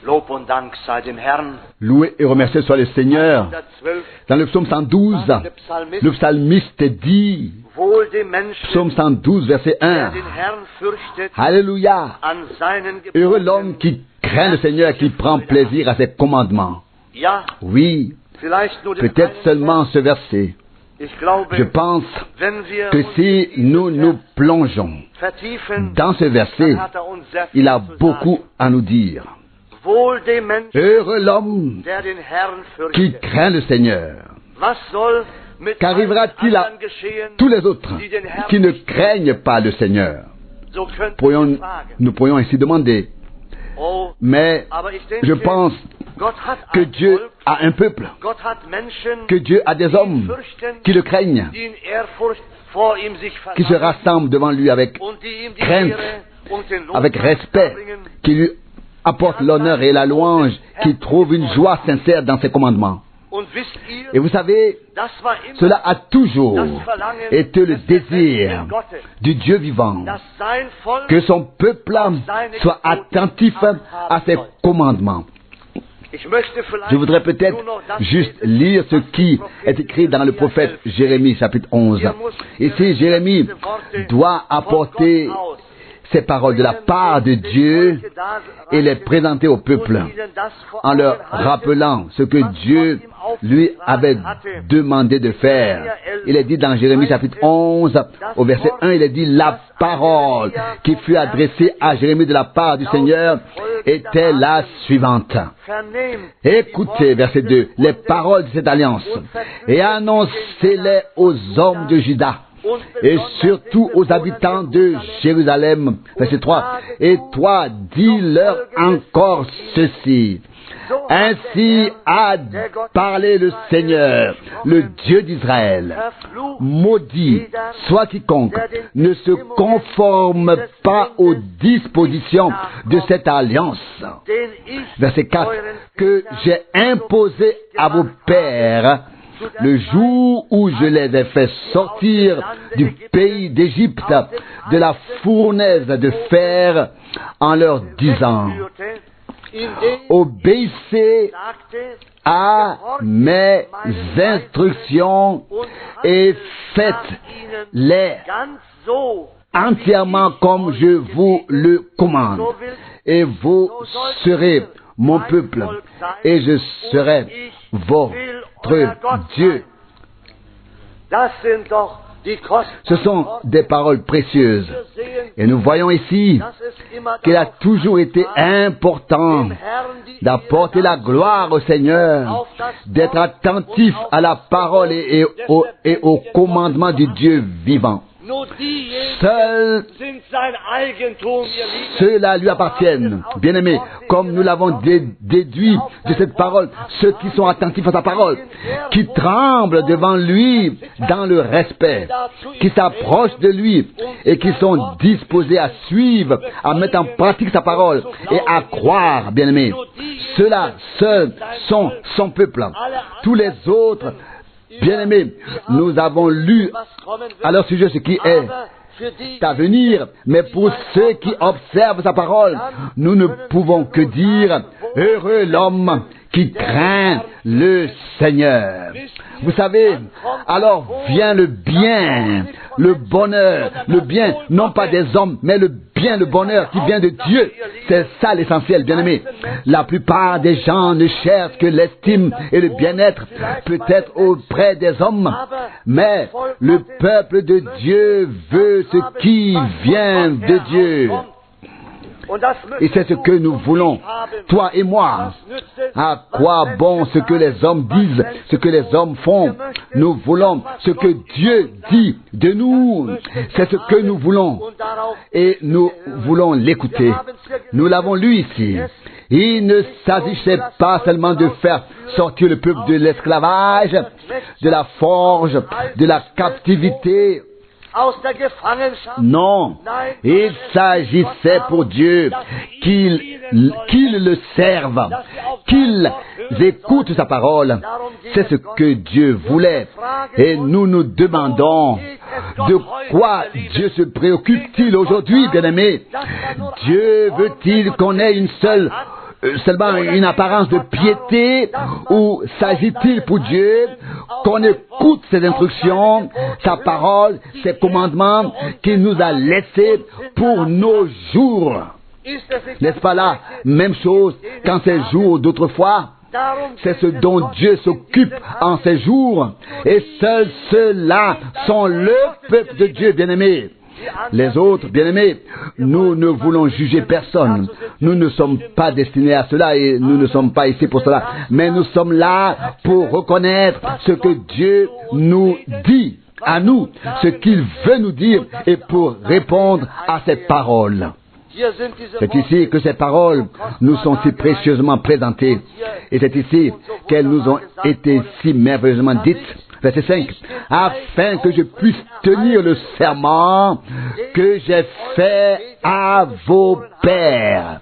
Lob und Dank sei dem Herrn. Loué et remercié soit le Seigneur. 112. Dans le psaume 112, le psalmiste dit, Wohl dem Menschen, psaume 112, verset der 1, den Herrn fürchtet, Alléluia, an seinen heureux Geboten. l'homme qui craint le Seigneur, qui prend plaisir à ses commandements. Ja, Oui, vielleicht nur den peut-être einen seulement Vers. ce verset. Ich glaube, Je pense wenn wir que uns si in diesen nous nous Vers plongeons vertiefen, dans ce verset, dann hat uns sehr viel il a zu beaucoup sagen. à nous dire. Wohl dem Menschen, Heureux l'homme der den Herrn qui fürchtet. craint le Seigneur. Was soll mit Qu'arrivera-t-il allen à anderen geschehen, tous les autres die den Herrn qui ne nicht craignent pas le Seigneur? So könnten wir fragen. Nous pourrions ainsi demander. Oh, Mais aber ich denke, je pense Gott hat que ein Dieu Volk, a un peuple, Gott hat Menschen, que Dieu a des die ihn hommes fürchten, qui le craignent, die in Ehrfurcht vor ihm sich qui se versammeln rassemblent devant lui avec und die ihm die crainte, Ehre und den Lob avec respect, bringen. qui lui apportent l'honneur et la louange, qui trouvent une joie sincère dans ses commandements. Und wisst ihr, Et vous savez, das war immer cela a toujours das Verlangen été le des désir lebendigen Gottes, du Dieu vivant, dass sein Volk que son peuple soit attentif à ses commandements. Ich möchte vielleicht Je voudrais peut-être nur noch das juste lesen, lire ce was qui der Prophet est écrit dans le prophète Jérémie, chapitre 11. Ici, Jérémie doit apporter ces paroles de la part de Dieu et les présenter au peuple en leur rappelant ce que Dieu lui avait demandé de faire. Il est dit dans Jérémie chapitre 11 au verset 1, il est dit la parole qui fut adressée à Jérémie de la part du Seigneur était la suivante. Écoutez, verset 2, les paroles de cette alliance et annoncez-les aux hommes de Juda et surtout aux habitants de Jérusalem. Verset 3. Et toi, dis-leur encore ceci. Ainsi a parlé le Seigneur, le Dieu d'Israël. Maudit soit quiconque ne se conforme pas aux dispositions de cette alliance. Verset 4. Que j'ai imposé à vos pères le jour où je les ai fait sortir du pays d'Égypte, de la fournaise de fer, en leur disant, obéissez à mes instructions et faites-les entièrement comme je vous le commande. Et vous serez mon peuple, et je serai votre Dieu. Ce sont des paroles précieuses. Et nous voyons ici qu'il a toujours été important d'apporter la gloire au Seigneur, d'être attentif à la parole et au commandement du Dieu vivant. Seuls ceux-là lui appartiennent. Bien-aimés, comme nous l'avons déduit de cette parole, ceux qui sont attentifs à sa parole, qui tremblent devant lui dans le respect, qui s'approchent de lui et qui sont disposés à suivre, à mettre en pratique sa parole et à croire, bien-aimés. Ceux-là seuls sont son peuple. Tous les autres, bien-aimés, nous avons lu à leur sujet ce qui est à venir, mais pour ceux qui observent sa parole, nous ne pouvons que dire, heureux l'homme qui craint le Seigneur. Vous savez, alors vient le bien, le bonheur, le bien, non pas des hommes, mais le bien, le bonheur qui vient de Dieu. C'est ça l'essentiel, bien-aimé. La plupart des gens ne cherchent que l'estime et le bien-être, peut-être auprès des hommes, mais le peuple de Dieu veut ce qui vient de Dieu. Et c'est ce que nous voulons, toi et moi. À quoi bon ce que les hommes disent, ce que les hommes font? Nous voulons ce que Dieu dit de nous. C'est ce que nous voulons. Et nous voulons l'écouter. Nous l'avons lu ici. Il ne s'agissait pas seulement de faire sortir le peuple de l'esclavage, de la forge, de la captivité. Non, il s'agissait pour Dieu qu'ils le servent, qu'ils écoutent sa parole. C'est ce que Dieu voulait. Et nous nous demandons, de quoi Dieu se préoccupe-t-il aujourd'hui, bien-aimés? Dieu veut-il qu'on ait seulement une apparence de piété, ou s'agit-il pour Dieu qu'on écoute ses instructions, sa parole, ses commandements qu'il nous a laissés pour nos jours? N'est-ce pas là, même chose qu'en ces jours d'autrefois? C'est ce dont Dieu s'occupe en ces jours, et seuls ceux-là sont le peuple de Dieu, bien-aimés. Les autres, bien-aimés, nous ne voulons juger personne. Nous ne sommes pas destinés à cela et nous ne sommes pas ici pour cela. Mais nous sommes là pour reconnaître ce que Dieu nous dit à nous, ce qu'il veut nous dire, et pour répondre à ces paroles. C'est ici que ces paroles nous sont si précieusement présentées. Et c'est ici qu'elles nous ont été si merveilleusement dites. Verset 5. Afin que je puisse tenir le serment que j'ai fait à vos pères,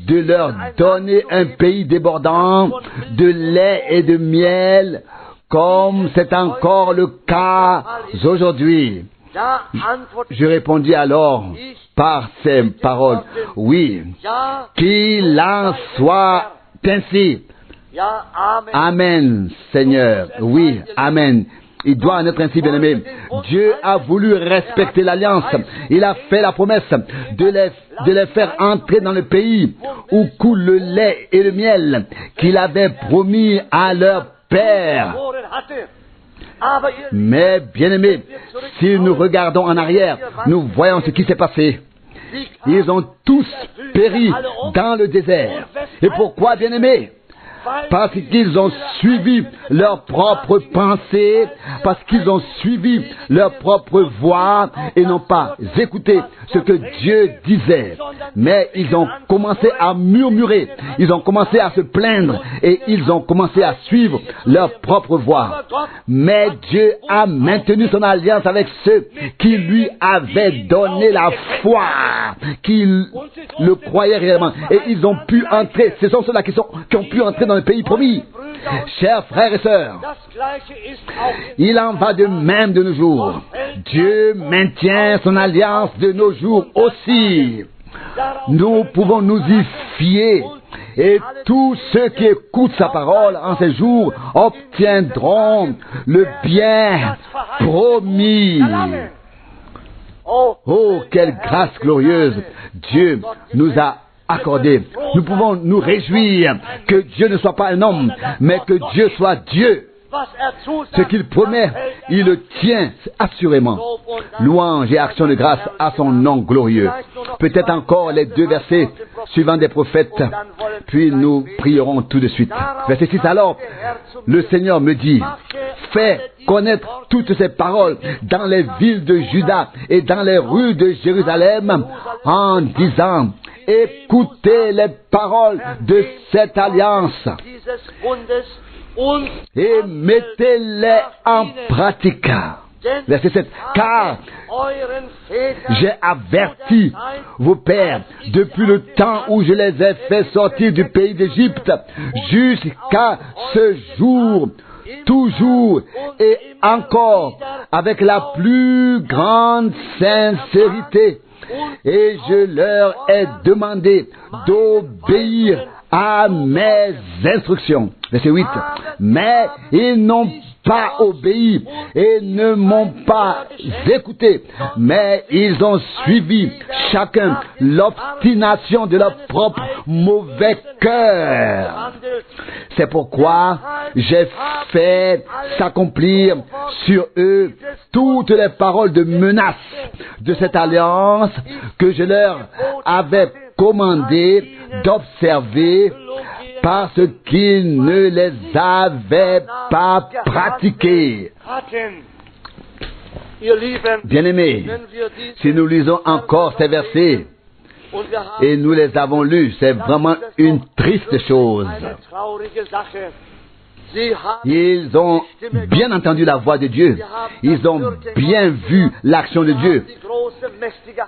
de leur donner un pays débordant de lait et de miel, comme c'est encore le cas aujourd'hui. Je répondis alors par ces paroles, oui, qu'il en soit ainsi. Amen, Seigneur. Oui, Amen. Il doit en être ainsi, bien-aimé. Dieu a voulu respecter l'alliance. Il a fait la promesse de les faire entrer dans le pays où coule le lait et le miel qu'il avait promis à leur père. Mais, bien-aimés, si nous regardons en arrière, nous voyons ce qui s'est passé. Ils ont tous péri dans le désert. Et pourquoi, bien-aimés? Parce qu'ils ont suivi leur propre pensée, parce qu'ils ont suivi leur propre voix et n'ont pas écouté ce que Dieu disait. Mais ils ont commencé à murmurer, ils ont commencé à se plaindre et ils ont commencé à suivre leur propre voix. Mais Dieu a maintenu son alliance avec ceux qui lui avaient donné la foi, qui le croyaient réellement. Et ils ont pu entrer, ce sont ceux-là qui ont pu entrer dans le pays promis. Chers frères et sœurs, il en va de même de nos jours. Dieu maintient son alliance de nos jours aussi. Nous pouvons nous y fier. Et tous ceux qui écoutent sa parole en ces jours obtiendront le bien promis. Oh, quelle grâce glorieuse Dieu nous a accordée. Nous pouvons nous réjouir que Dieu ne soit pas un homme, mais que Dieu soit Dieu. Ce qu'il promet, il le tient assurément. Louange et action de grâce à son nom glorieux. Peut-être encore les 2 versets suivants des prophètes, puis nous prierons tout de suite. Verset 6. Alors, le Seigneur me dit, fais connaître toutes ces paroles dans les villes de Juda et dans les rues de Jérusalem, en disant, écoutez les paroles de cette alliance et mettez-les en pratique. Verset 7. Car j'ai averti vos pères depuis le temps où je les ai fait sortir du pays d'Égypte jusqu'à ce jour, toujours et encore avec la plus grande sincérité. Et je leur ai demandé d'obéir à mes instructions. Verset 8. Mais ils n'ont pas obéi et ne m'ont pas écouté, mais ils ont suivi chacun l'obstination de leur propre mauvais cœur. C'est pourquoi j'ai fait s'accomplir sur eux toutes les paroles de menace de cette alliance que je leur avais commandé d'observer, parce qu'ils ne les avaient pas pratiqués. Bien-aimés, si nous lisons encore ces versets, et nous les avons lus, c'est vraiment une triste chose. Ils ont bien entendu la voix de Dieu. Ils ont bien vu l'action de Dieu.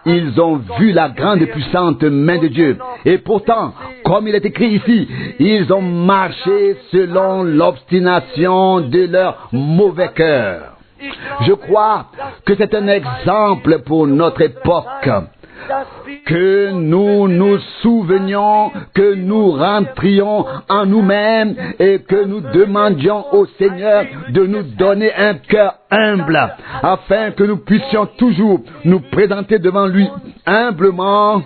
Ils ont vu la grande et puissante main de Dieu. Et pourtant, comme il est écrit ici, ils ont marché selon l'obstination de leur mauvais cœur. Je crois que c'est un exemple pour notre époque. que nous nous souvenions, que nous rentrions en nous-mêmes et que nous demandions au Seigneur de nous donner un cœur humble, afin que nous puissions toujours nous présenter devant lui humblement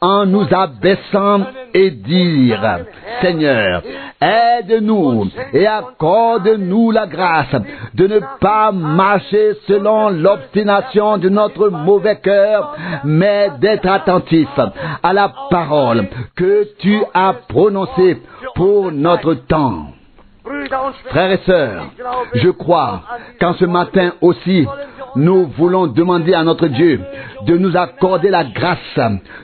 en nous abaissant et dire: Seigneur, aide-nous et accorde-nous la grâce de ne pas marcher selon l'obstination de notre mauvais cœur, mais d'être attentif à la parole que tu as prononcée pour notre temps. Frères et sœurs, je crois qu'en ce matin aussi, nous voulons demander à notre Dieu de nous accorder la grâce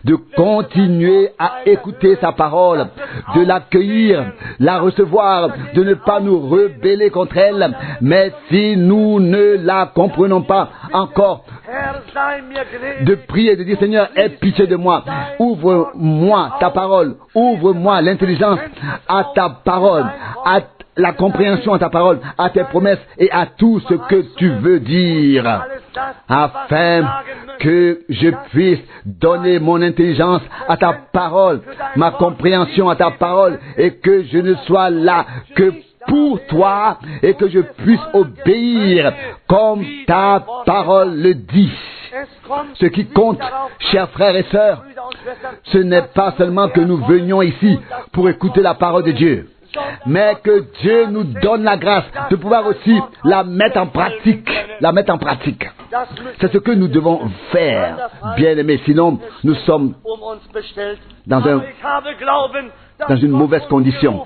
de continuer à écouter sa parole, de l'accueillir, la recevoir, de ne pas nous rebeller contre elle, mais si nous ne la comprenons pas encore, de prier, de dire: Seigneur, aie pitié de moi, ouvre-moi ta parole, ouvre-moi l'intelligence à ta parole, à la compréhension à ta parole, à tes promesses et à tout ce que tu veux dire, afin que je puisse donner mon intelligence à ta parole, ma compréhension à ta parole, et que je ne sois là que pour toi et que je puisse obéir comme ta parole le dit. Ce qui compte, chers frères et sœurs, ce n'est pas seulement que nous venions ici pour écouter la parole de Dieu, mais que Dieu nous donne la grâce de pouvoir aussi la mettre en pratique. C'est ce que nous devons faire, bien-aimés. Sinon, nous sommes dans une mauvaise condition.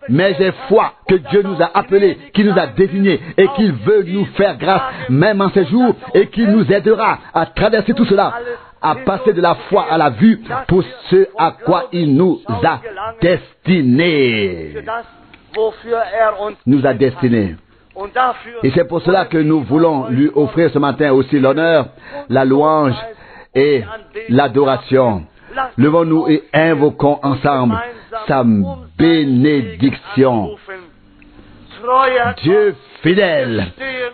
Mais j'ai foi que Dieu nous a appelés, qu'il nous a désignés et qu'il veut nous faire grâce, même en ces jours, et qu'il nous aidera à traverser tout cela, à passer de la foi à la vue pour ce à quoi il nous a destinés. Et c'est pour cela que nous voulons lui offrir ce matin aussi l'honneur, la louange et l'adoration. Levons-nous et invoquons ensemble sa bénédiction. Dieu fidèle,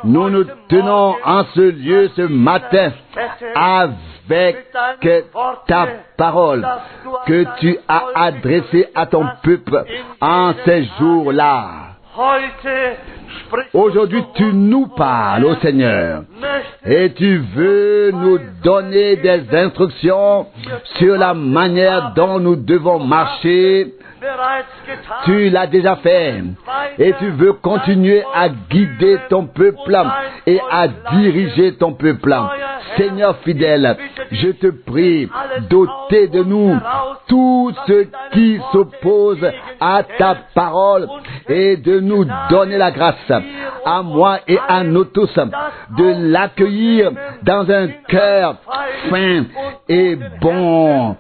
nous nous tenons en ce lieu ce matin avec ta parole que tu as adressée à ton peuple en ces jours-là. Aujourd'hui, tu nous parles, ô Seigneur, et tu veux nous donner des instructions sur la manière dont nous devons marcher. Tu l'as déjà fait et tu veux continuer à guider ton peuple et à diriger ton peuple. Seigneur fidèle, je te prie d'ôter de nous tout ce qui s'oppose à ta parole et de nous donner la grâce, à moi et à nous tous, de l'accueillir dans un cœur fin et bon.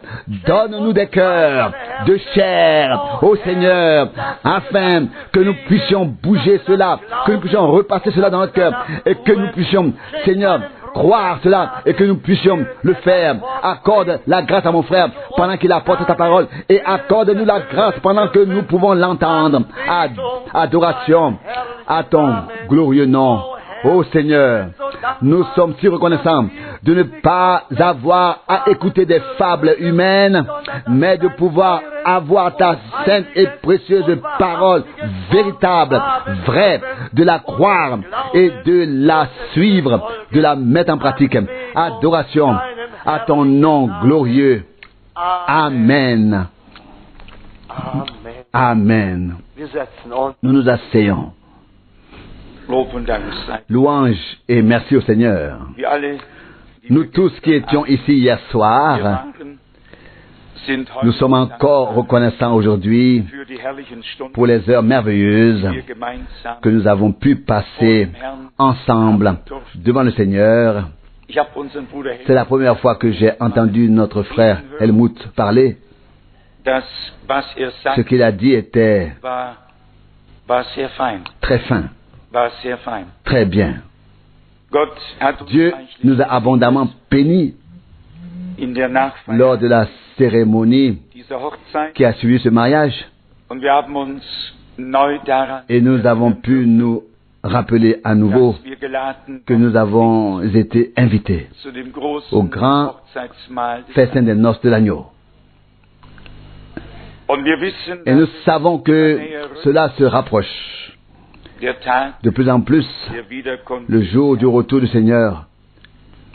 Donne-nous des cœurs de chair, ô Seigneur, afin que nous puissions bouger cela, que nous puissions repasser cela dans notre cœur et que nous puissions, Seigneur, croire cela et que nous puissions le faire. Accorde la grâce à mon frère pendant qu'il apporte ta parole et accorde-nous la grâce pendant que nous pouvons l'entendre. Adoration à ton glorieux nom. Ô Seigneur, nous sommes si reconnaissants de ne pas avoir à écouter des fables humaines, mais de pouvoir avoir ta sainte et précieuse parole véritable, vraie, de la croire et de la suivre, de la mettre en pratique. Adoration à ton nom glorieux. Amen. Amen. Nous nous asseyons. Louange et merci au Seigneur. Nous tous qui étions ici hier soir, nous sommes encore reconnaissants aujourd'hui pour les heures merveilleuses que nous avons pu passer ensemble devant le Seigneur. C'est la première fois que j'ai entendu notre frère Helmut parler. Ce qu'il a dit était très fin. Très bien. Dieu nous a abondamment bénis lors de la cérémonie qui a suivi ce mariage. Et nous avons pu nous rappeler à nouveau dass wir geladen que nous avons été invités zu dem au großen grand Hochzeitsmahl des festin des noces de l'agneau. Und wir wissen, Et nous dass savons que cela se rapproche der Tag de plus en plus. der Wiederkunft Le jour du retour du Seigneur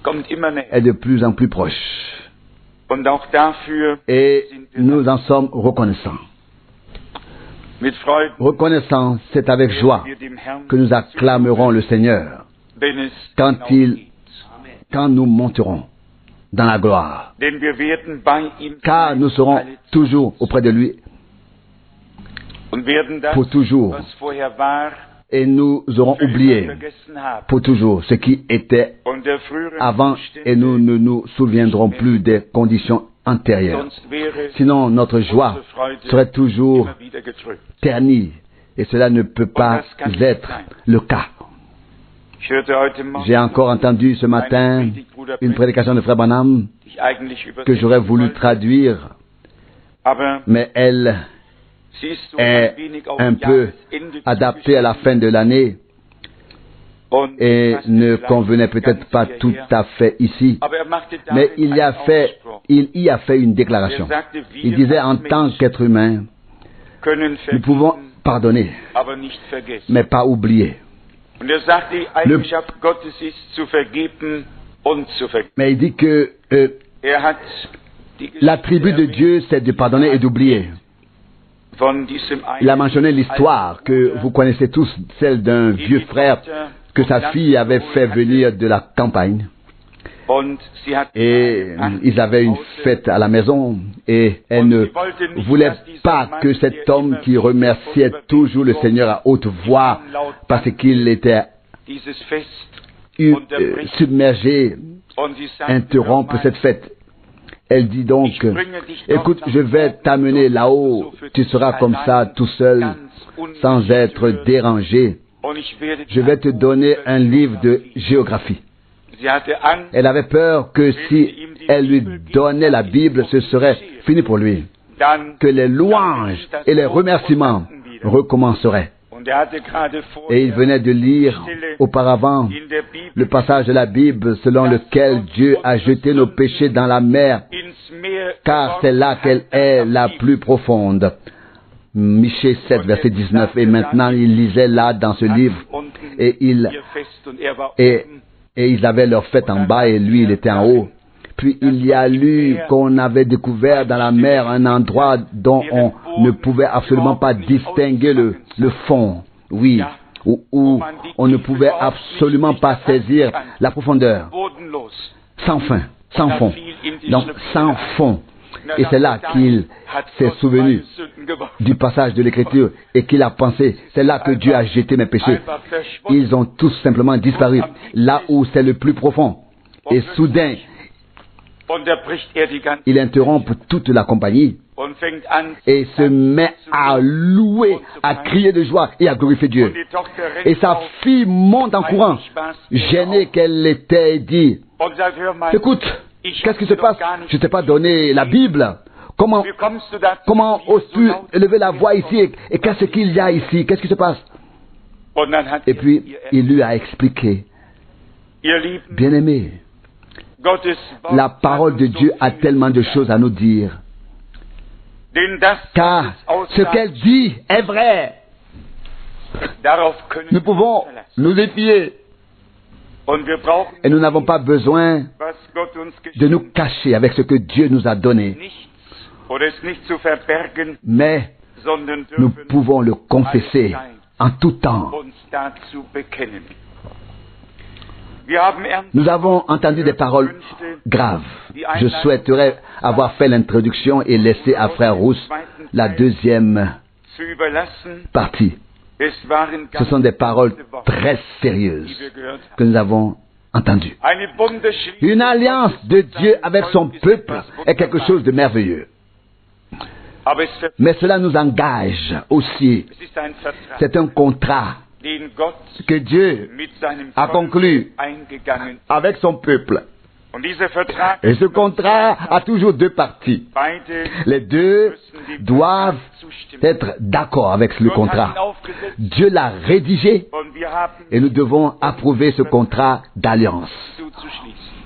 kommt immer näher. est de plus en plus proche. Und auch dafür Et sind wir nous en sommes reconnaissants. mit Freuden, Reconnaissants, c'est avec joie wir dem Herrn, que nous acclamerons le Seigneur wenn es quand genau il- geht. quand nous monterons dans la gloire. Denn wir werden bei ihm Car sein, nous serons alle Zeit. toujours auprès de lui Und werden das, pour toujours. was vorher war, Et nous aurons für immer oublié vergessen haben. pour toujours ce qui était Und der früheren avant Umstände, et nous ne nous souviendrons plus des conditions antérieures. sonst wäre Sinon, notre joie unsere Freude serait toujours immer wieder getrübt. ternie. Et cela ne peut pas être le cas. Ich hörte heute Morgen J'ai encore entendu ce matin une prédication de Frère Branham die ich eigentlich que j'aurais voulu wollte, traduire, aber mais elle sie ist so est ein wenig auf un peu Jahresende adaptée à la fin de l'année und et passte ne vielleicht convenait nicht peut-être ganz pas hierher. tout à fait ici. Aber machte Mais darin einen Ausspruch. il y a fait une déclaration. Il disait en tant qu'être humain, Können nous pouvons vergeben, pardonner, aber nicht vergessen. mais pas oublier. Und er sagt, die Eigenschaft Gottes ist zu vergeben und zu vergessen. Mais il dit que Hat die l'attribut de Dieu, c'est de pardonner et d'oublier. von diesem Il a einen mentionné l'histoire que vous connaissez tous, celle d'un vieux frère que sa fille avait fait venir de la campagne. und sie hat Et ils avaient une fête à la maison et elle ne voulait pas que cet homme qui remerciait toujours le Seigneur à haute voix parce qu'il était dieses Fest submergé und sie sagt, interrompre cette fête. Elle dit donc, écoute, je vais t'amener là-haut, tu seras comme ça tout seul, sans être dérangé. und ich werde Je vais te donner un livre de géographie. Sie hatte Angst, Elle avait peur que si elle lui donnait la Bible, ce serait fini pour lui, dann que les louanges et les remerciements recommenceraient. und hatte gerade Et il venait de lire auparavant in der Bibel le passage de la Bible selon lequel Dieu a jeté nos péchés dans la mer, ins Meer car c'est là qu'elle est la plus profonde. Michée 7, verset 19. Et maintenant, il lisait là dans ce livre, et ihr Fest und er war et oben. ils avaient leur fête en bas et lui, il était en haut. Puis il y a lu qu'on avait découvert dans la mer un endroit dont on ne pouvait absolument pas distinguer le fond. Oui, où on ne pouvait absolument pas saisir la profondeur. Bodenlos. Sans fin, sans fond. Donc, sans fond. Et c'est là qu'il s'est souvenu du passage de l'Écriture et qu'il a pensé, c'est là que Dieu a jeté mes péchés. Ils ont tous simplement disparu, là où c'est le plus profond. Et soudain, Unterbricht er die ganze il interrompt toute la compagnie und fängt an et se met à louer, à crier de joie et à glorifier Dieu. die Tochter rennt Et sa auf fille monte en courant, gênée qu'elle était, et dit, und sagt, hör mal, écoute, qu'est-ce qui se passe? Je ne t'ai pas donné la Bible. Comment wie kommst du dazu, Comment hier so oses-tu laut élever la voix ici et qu'est-ce qu'il y a ici? Qu'est-ce qui se passe? Und dann hat Et puis, il lui a expliqué, ihr Lieben, bien-aimé, Gottes Wort la parole de hat uns Dieu so a viel tellement de gesagt. choses à nous dire. Denn das, Car was es ce aussagt, qu'elle dit est vrai. darauf können Nous wir pouvons uns verlassen. nous y fier. Und wir brauchen Et nous n'avons pas besoin was Gott uns de nous geschenkt cacher avec ce que Dieu nous a donné. nichts oder es nicht zu verbergen, Mais sondern nous dürfen pouvons le confesser en tout temps. uns dazu bekennen. Wir haben ernst Nous avons entendu des paroles graves. Je souhaiterais avoir fait l'introduction et laisser à Frère Rousse la deuxième zu überlassen. partie. Es waren Ce sont des paroles très die sérieuses wir gehört haben. que nous avons entendues. Eine Bundesschließung Une alliance de Dieu avec son peuple est quelque chose de merveilleux. Aber Mais cela nous engage aussi. es ist ein Vertrag, C'est un contrat den Gott que Dieu mit seinem a Volk conclu eingegangen. avec son peuple. Und dieser Vertrag, Et ce contrat a toujours deux parties. beide Les deux doivent zustimmen. être d'accord avec le Gott hat ihn contrat. aufgesetzt Dieu l'a rédigé und wir haben Et nous devons approuver ce contrat d'alliance. zuzuschließen.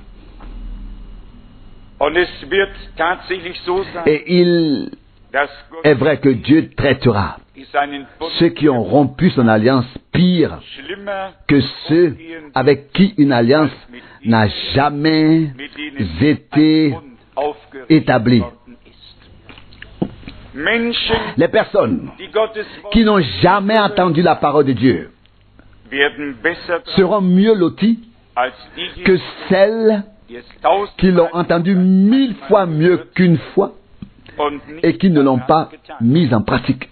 Und es wird tatsächlich so sein, Et il dass Gott est vrai que Dieu traitera seinen Bund ceux qui ont rompu son alliance pire schlimmer que ceux avec qui une alliance n'a jamais mit denen été ein Bund aufgerichtet établie. worden ist. Menschen, Les personnes die Gottes qui Wort n'ont jamais entendu la parole de Dieu werden besser dran seront mieux lotis als que diejenigen, celles die es 1000 qui l'ont entendu 1000 fois mieux qu'une fois und nicht et qui ne l'ont pas getan. mise en pratique.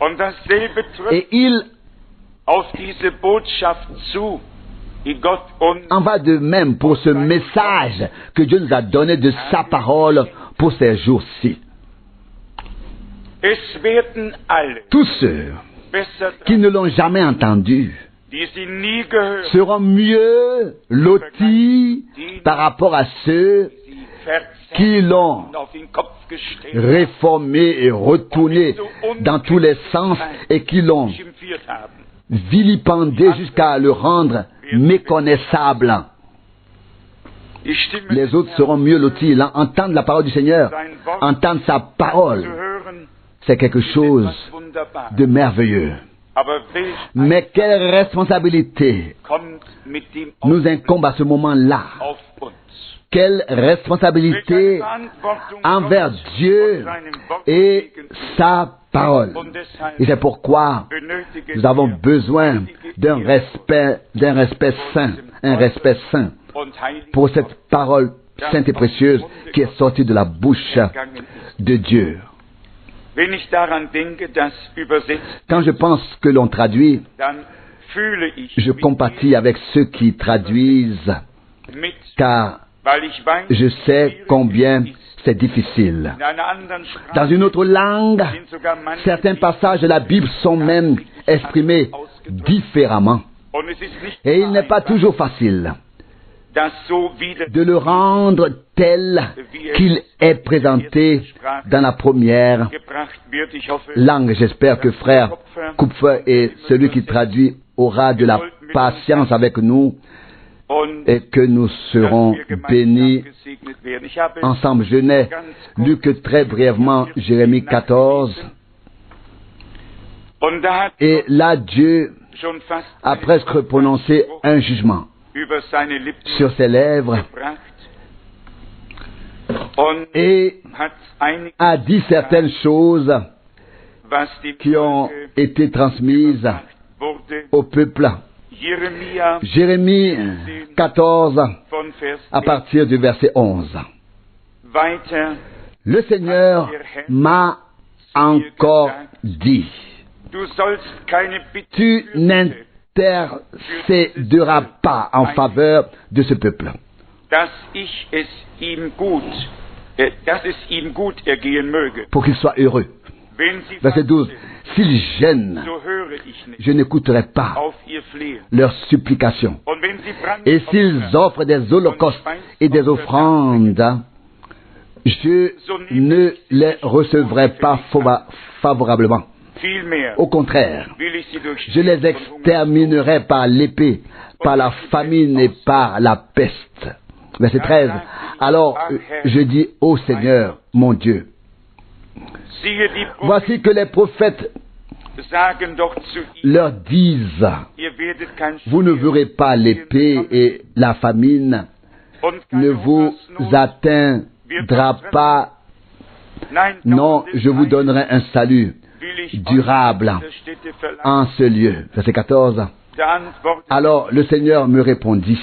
Und dasselbe trifft Et il auf diese Botschaft zu, die Gott uns en va de même pour ce message que Dieu nous a donné de sa parole pour ces jours-ci. Es werden alle Tous ceux besser qui dran, ne l'ont jamais entendu die sie nie gehört, seront mieux lotis par rapport à ceux die sie verzerrt qui l'ont und auf den Kopf gestellt réformé et retourné dans tous les sens et qui l'ont schimpfiert haben. vilipendé jusqu'à le rendre méconnaissable. Die Stimme Les autres seront mieux lotis. Entendre la parole du Seigneur, entendre sa parole, zu hören, c'est quelque chose etwas wunderbar. de merveilleux. Aber welch Mais quelle responsabilité kommt mit dem nous incombe à ce moment-là? auf uns? Quelle responsabilité Verantwortung envers Gottes Dieu und seinem Wort et gegenüber. sa parole. Und deshalb Et c'est pourquoi benötigen nous avons wir besoin d'un respect saint, un respect saint und heilig pour cette parole sainte et précieuse qui est sortie de la bouche gegangen ist. de Dieu. Wenn ich daran denke, dass übersetzt, Quand je pense que l'on traduit, dann fühle ich je mit compatis avec ceux qui traduisent, mit, car weil ich weiß, je sais wie combien es ist. c'est difficile. In einer anderen Sprache Dans une autre langue, sind sogar manche certains passages de la Bible sont même exprimés différemment. und es ist nicht Et il n'est pas einfach, toujours facile das so wieder de le rendre tel qu'il est présenté dans la première gebracht wird. Ich hoffe, langue. J'espère que frère Kupfer et celui qui traduit aura de la patience avec nous und et que nous serons dass wir gemeinsam bénis gesegnet werden. Ich habe ensemble. Je n'ai lu que très brièvement Jérémie 14 und da hat et là Dieu schon fast a presque prononcé un jugement über seine Lippen sur ses lèvres gebracht und et hat einige a dit certaines choses was dem qui ont Volke été transmises gesagt wurde. au peuple. Jeremia Jérémie 14 von Vers à partir du verset 11. weiter. Le Seigneur m'a encore dit, Du sollst keine Bitte tu für Bitte, n'intercéderas pas en faveur de ce peuple, dass es ihm gut ergehen möge. pour qu'il soit heureux. Wenn sie Verset 12. warten, S'ils gênent, so höre ich nicht je n'écouterai pas auf ihr Flehen. leurs supplications. Und wenn sie Et s'ils offrent des holocaustes et des offrandes, je ne les recevrai pas favorablement. vielmehr Au contraire, will ich sie durch je les exterminerai par l'épée, par la famine et par la peste. Verset 13. Alors je dis au Seigneur, mon Dieu, Siehe, die voici que les prophètes sagen doch zu ihm, leur disent, ihr werdet kein vous ne verrez pas l'épée et la famine und ne keine vous Hungersnot. atteindra pas. Nein, Non, je vous donnerai un salut will ich durable euch diese Städte verlangen. en ce lieu. Verset 14. Da antwortete Alors le Seigneur me répondit,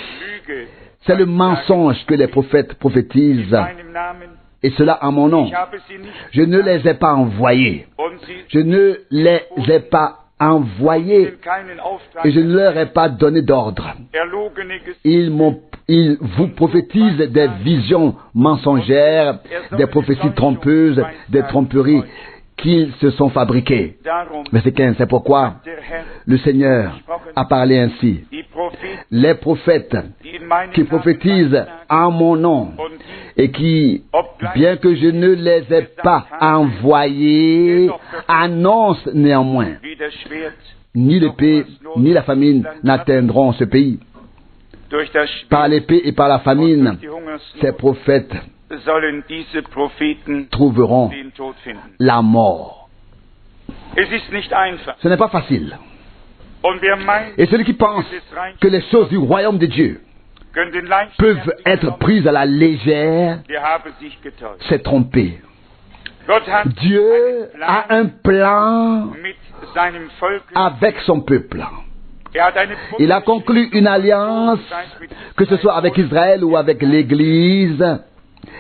Lüge c'est le mensonge que les prophètes prophétisent, in meinem Namen. et cela en mon nom. Ich habe sie nicht Je ne les ai pas envoyés. und sie Je ne les ai pas envoyés keinen Auftrag et je ne leur ai pas donné d'ordre. erlogene Gesichter. Ils vous prophétisent des visions mensongères, des prophéties trompeuses, des tromperies qu'ils se sont fabriquées. Darum, Verset 15, c'est pourquoi der Herr, le Seigneur a parlé ainsi. die Propheten, Les prophètes die in meinem qui Namen prophétisent weissagen, en mon nom und die, et qui, bien que je ne les ai pas envoyés, annoncent néanmoins wie das Schwert ni l'épée, ni la famine n'atteindront ce pays. Durch das Schwert Par l'épée et par la und famine, durch die Hungersnot ces prophètes sollen diese Propheten trouveront den Tod finden. la mort. Es ist nicht einfach. Ce n'est pas facile. Und wer meint, Et celui qui pense que les choses du royaume de Dieu könnte leicht peuvent être prises à la légère, der habe sich getäuscht. s'est trompé. Gott hat Dieu einen a Plan un plan mit seinem Volk. avec son peuple. Er hat eine Il a conclu une alliance, que ce soit avec Israël ou avec l'Église,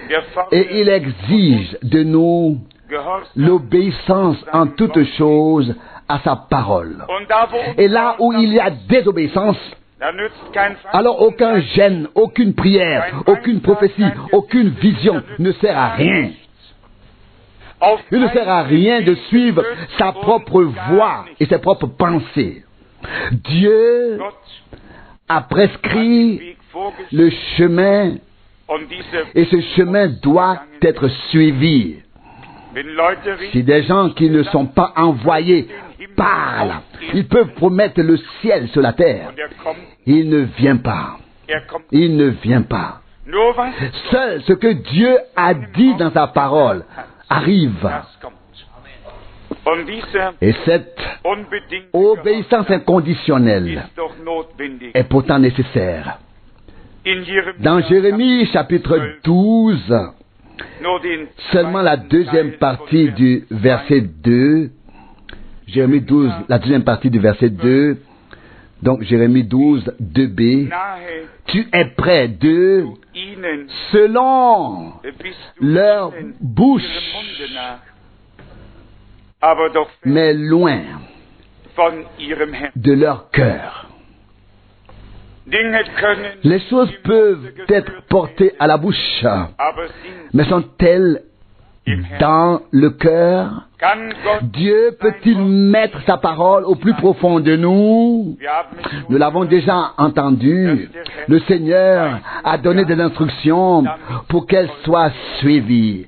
Der et il exige de nous Gehorsam. l'obéissance en toutes choses à sa parole. Und da, wo Et là où il y a désobéissance, da nützt kein alors aucun gêne, aucune prière, aucune prophétie, aucune vision ne sert à rien. Auf Il ne sert à rien de suivre sa propre voie et ses propres pensées. Dieu Gott a hat den prescrit Weg vorgeschrieben le chemin und diese, et ce chemin doit être suivi. wenn Leute Si des gens qui ne sont pas envoyés parlent, ils peuvent promettre le ciel sur la terre. und kommt, Il ne vient pas. Il ne vient pas. nur was Seul ce que Dieu a dit dans sa parole arrive. das kommt. Und diese Et cette unbedingte obéissance inconditionnelle ist doch notwendig. est pourtant nécessaire. In Dans Jérémie chapitre 12, nur den seulement la deuxième partie du verset 2, Jérémie 12, la deuxième partie du verset 2, donc Jérémie 12, 2b, nahe tu es près d'eux ihnen selon bist du leur ihnen bouche, ihrem Munde nach, aber doch fern mais loin von ihrem Herrn. de leur cœur. Dinge können Les choses peuvent être portées à la bouche, aber sind mais sont-elles dans le cœur? kann Gott Dieu peut-il mettre sa parole au plus profond de nous? wir haben es schon Nous l'avons déjà entendu. Le Seigneur a donné des instructions pour qu'elles soient suivies.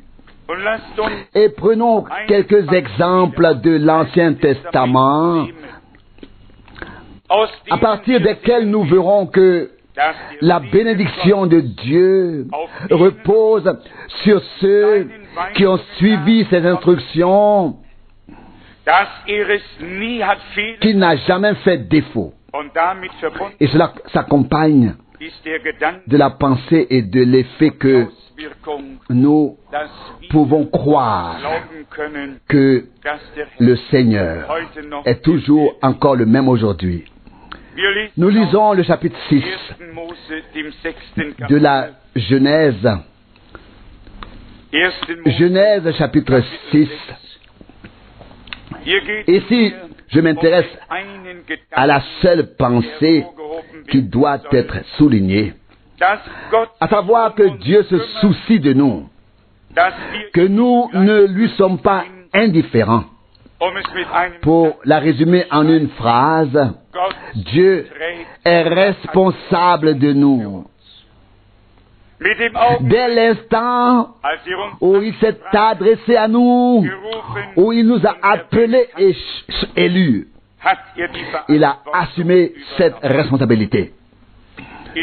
und lasst uns Et prenons quelques exemples de l'Ancien Testament, aus à partir desquels nous verrons que dass die la bénédiction de Dieu repose sur ceux qui ont suivi ses instructions, dass es nie hat fehlen qu'il n'a jamais fait défaut. und damit verbunden Et cela s'accompagne ist der Gedanke de la pensée et de l'effet que Auswirkung, nous dass wir pouvons croire glauben können, que dass der Herr le Seigneur heute noch est toujours encore le même aujourd'hui. Wir lesen Nous lisons le chapitre 6 1. Mose, dem 6. de la Genèse. 1. Mose, Genèse chapitre 6. hier geht Ici, je m'intéresse einen à la Gedanken, seule pensée qui doit être soulignée, dass Gott à savoir que Dieu se soucie de nous, dass wir que nous ne lui sommes pas indifférents. es mit einem Pour la résumer en une phrase, Gott Dieu est responsable de nous. mit dem Augen, Dès l'instant als uns où il s'est adressé à nous, gerufen, où il nous a appelés et élus, hat die il a Verantwortung assumé cette responsabilité. In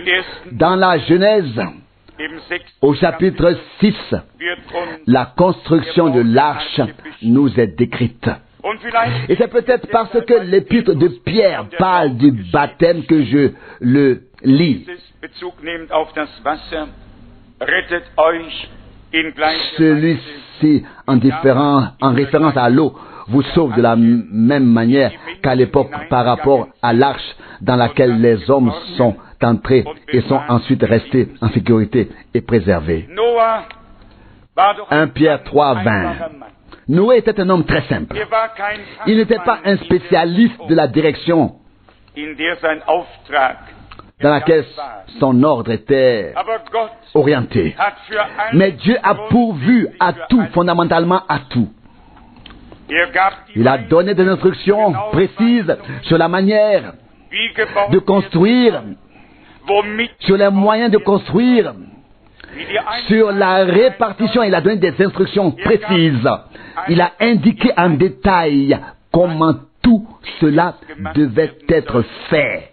1. Dans la Genèse, im 6. au chapitre 6, wird uns la construction de l'arche nous est décrite. und vielleicht Et c'est peut-être parce que l'épître de Pierre parle du baptême que je le lis. dieses Bezug nehmt auf das Wasser, rettet euch in gleicher Weise. Celui-ci, en référence à l'eau, vous sauve de la même manière qu'à l'époque par rapport à l'arche dans laquelle les hommes sont entrés et sont ensuite restés en sécurité et préservés. Noah war doch 1 Pierre 3, 20. einfacher Mann. Noé était un homme très simple. Er war kein Il n'était pas un spécialiste de la direction in der sein Auftrag dans laquelle son ordre était aber Gott orienté. hat für alles Mais Dieu a pourvu à tout, fondamentalement à tout. Er gab die Il a donné des instructions précises sur la manière wie gebaut de construire, womit sur les moyens de construire, wie die sur la répartition. Il a donné des instructions précises. Il a indiqué en détail comment tout cela devait être fait.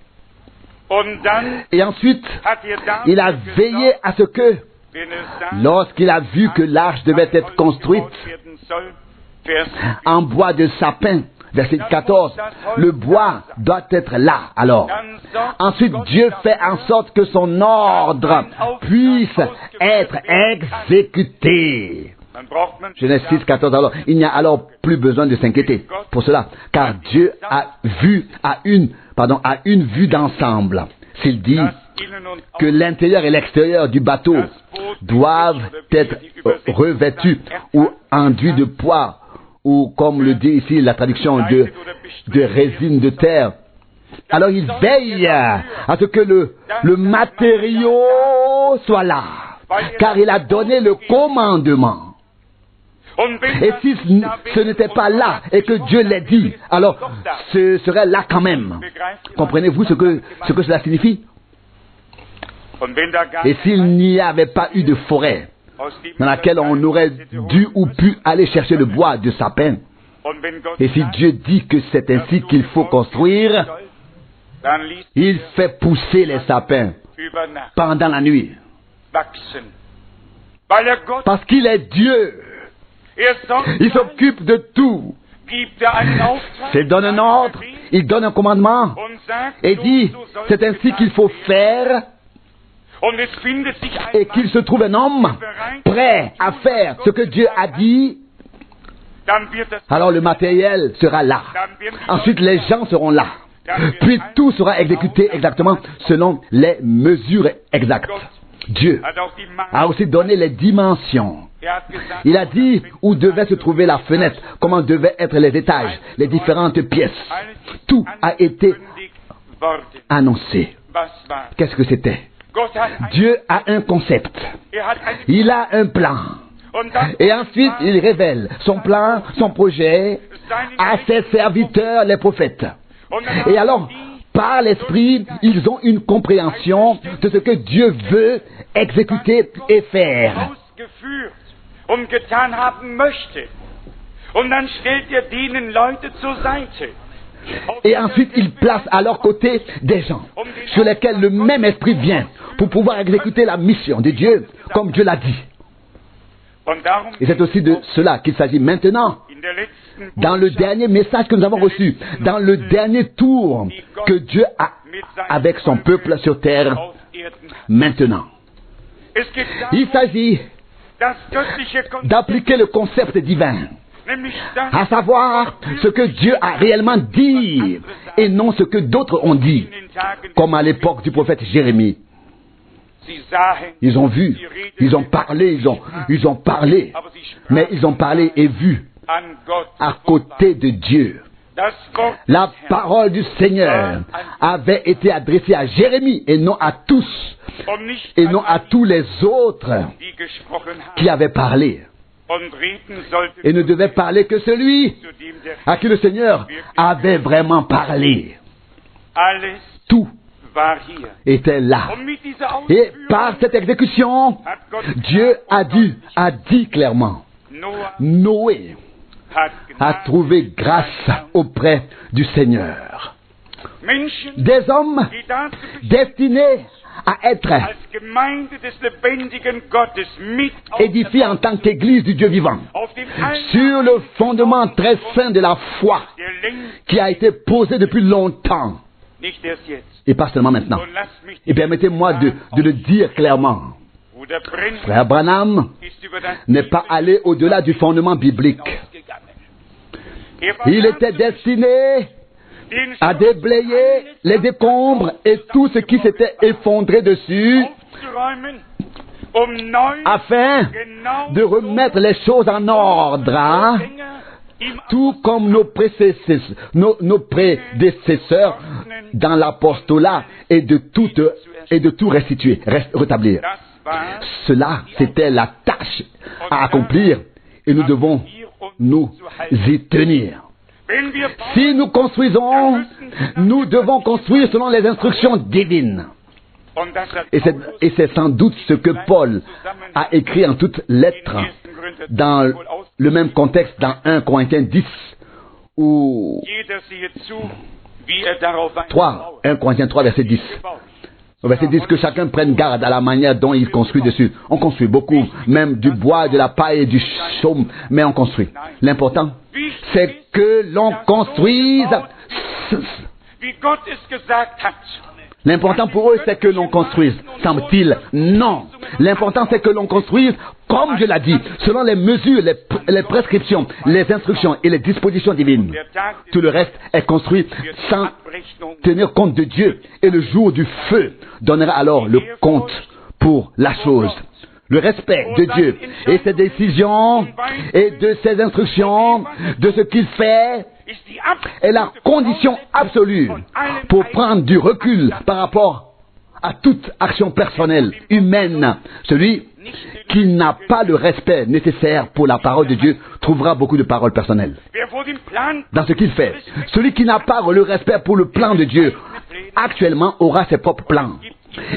Et ensuite, il a veillé à ce que, lorsqu'il a vu que l'arche devait être construite en bois de sapin, verset 14, le bois doit être là. Alors, ensuite, Dieu fait en sorte que son ordre puisse être exécuté. Genèse 6, 14. Alors, il n'y a alors plus besoin de s'inquiéter pour cela, car Dieu a une vue d'ensemble. S'il dit que l'intérieur et l'extérieur du bateau doivent être revêtus ou enduits de poids, ou comme le dit ici la traduction de résine de terre, alors il veille à ce que le matériau soit là, car il a donné le commandement. Et si ce n'était pas là et que Dieu l'a dit, alors ce serait là quand même. Comprenez-vous ce que cela signifie? Et s'il n'y avait pas eu de forêt dans laquelle on aurait dû ou pu aller chercher le bois de sapin, et si Dieu dit que c'est ainsi qu'il faut construire, il fait pousser les sapins pendant la nuit. Parce qu'il est Dieu. Il s'occupe de tout. Il donne un ordre, il donne un commandement et dit, c'est ainsi qu'il faut faire, et qu'il se trouve un homme prêt à faire ce que Dieu a dit, alors le matériel sera là. Ensuite, les gens seront là. Puis tout sera exécuté exactement selon les mesures exactes. Dieu a aussi donné les dimensions. Il a dit où devait se trouver la fenêtre, comment devaient être les étages, les différentes pièces. Tout a été annoncé. Qu'est-ce que c'était? Dieu a un concept. Il a un plan. Et ensuite, il révèle son plan, son projet à ses serviteurs, les prophètes. Et alors, par l'Esprit, ils ont une compréhension de ce que Dieu veut exécuter et faire. Et ensuite, il place à leur côté des gens sur lesquels le même esprit vient pour pouvoir exécuter la mission de Dieu comme Dieu l'a dit. Et c'est aussi de cela qu'il s'agit maintenant. Dans le dernier message que nous avons reçu, dans le dernier tour que Dieu a avec son peuple sur terre, maintenant, il s'agit d'appliquer le concept divin, à savoir ce que Dieu a réellement dit et non ce que d'autres ont dit, comme à l'époque du prophète Jérémie. Ils ont vu, ils ont parlé, ils ont parlé, mais ils ont parlé et vu à côté de Dieu. La parole du Seigneur avait été adressée à Jérémie et non à tous, et non à tous les autres qui avaient parlé. Et ne devait parler que celui à qui le Seigneur avait vraiment parlé. Tout était là. Et par cette exécution, Dieu a dit clairement, Noé a trouvé grâce auprès du Seigneur. Des hommes destinés à être édifiés en tant qu'Église du Dieu vivant, sur le fondement très saint de la foi qui a été posé depuis longtemps, et pas seulement maintenant. Et permettez-moi de le dire clairement. Frère Branham n'est pas allé au-delà du fondement biblique. Il était destiné à déblayer les décombres et tout ce qui s'était effondré dessus, afin de remettre les choses en ordre, hein? Tout comme nos prédécesseurs dans l'apostolat, et de tout restituer, rétablir. Cela, c'était la tâche à accomplir, et nous devons nous y tenir. Si nous construisons, nous devons construire selon les instructions divines. Et c'est sans doute ce que Paul a écrit en toutes lettres, dans le même contexte, dans 1 Corinthiens 10, Ou Jeder siehe zu, wie darauf 3, 1 Corinthiens 3, verset 10. Au verset 10, que chacun prenne garde à la manière dont il construit dessus. On construit beaucoup, même du bois, de la paille et du chaume, mais on construit. L'important, c'est que l'on construise. Wie Gott es gesagt hat. L'important pour eux, c'est que l'on construise, semble-t-il. Non. L'important, c'est que l'on construise, comme je l'ai dit, selon les mesures, les prescriptions, les instructions et les dispositions divines. Tout le reste est construit sans tenir compte de Dieu. Et le jour du feu donnera alors le compte pour la chose. Le respect de Dieu et ses décisions et de ses instructions, de ce qu'il fait, est la condition absolue pour prendre du recul par rapport à toute action personnelle, humaine. Celui qui n'a pas le respect nécessaire pour la parole de Dieu trouvera beaucoup de paroles personnelles dans ce qu'il fait. Celui qui n'a pas le respect pour le plan de Dieu actuellement aura ses propres plans.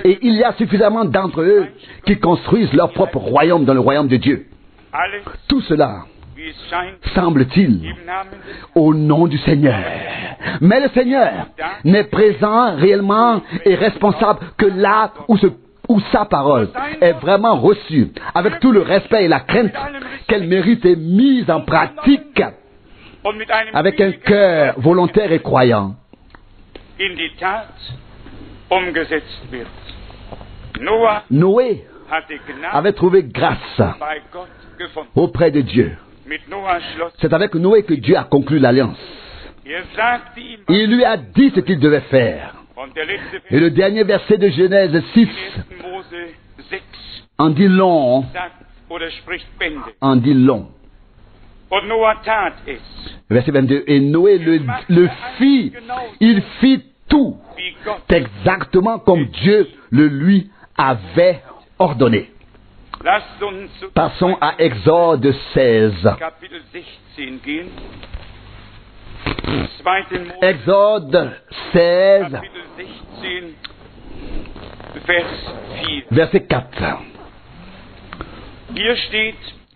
Et il y a suffisamment d'entre eux qui construisent leur propre royaume dans le royaume de Dieu. Tout cela, semble-t-il, au nom du Seigneur. Mais le Seigneur n'est présent réellement et responsable que là où sa parole est vraiment reçue, avec tout le respect et la crainte qu'elle mérite et mise en pratique, avec un cœur volontaire et croyant. Noé avait trouvé grâce auprès de Dieu. C'est avec Noé que Dieu a conclu l'alliance. Il lui a dit ce qu'il devait faire. Et le dernier verset de Genèse 6 en dit long. En dit long. Verset 22. Et Noé le fit. Il fit tout exactement comme Dieu le lui avait ordonné. Passons à Exode 16. Exode 16, verset 4.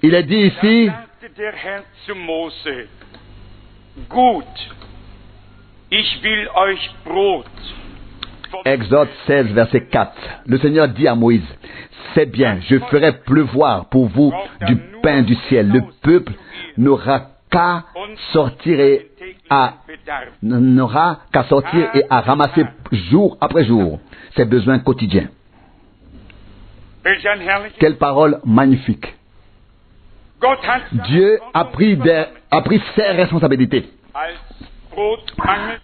Il est dit ici, Exode 16, verset 4. Le Seigneur dit à Moïse, c'est bien, je ferai pleuvoir pour vous du pain du ciel. Le peuple n'aura qu'à sortir et à ramasser jour après jour ses besoins quotidiens. Quelle parole magnifique. Dieu a pris ses responsabilités.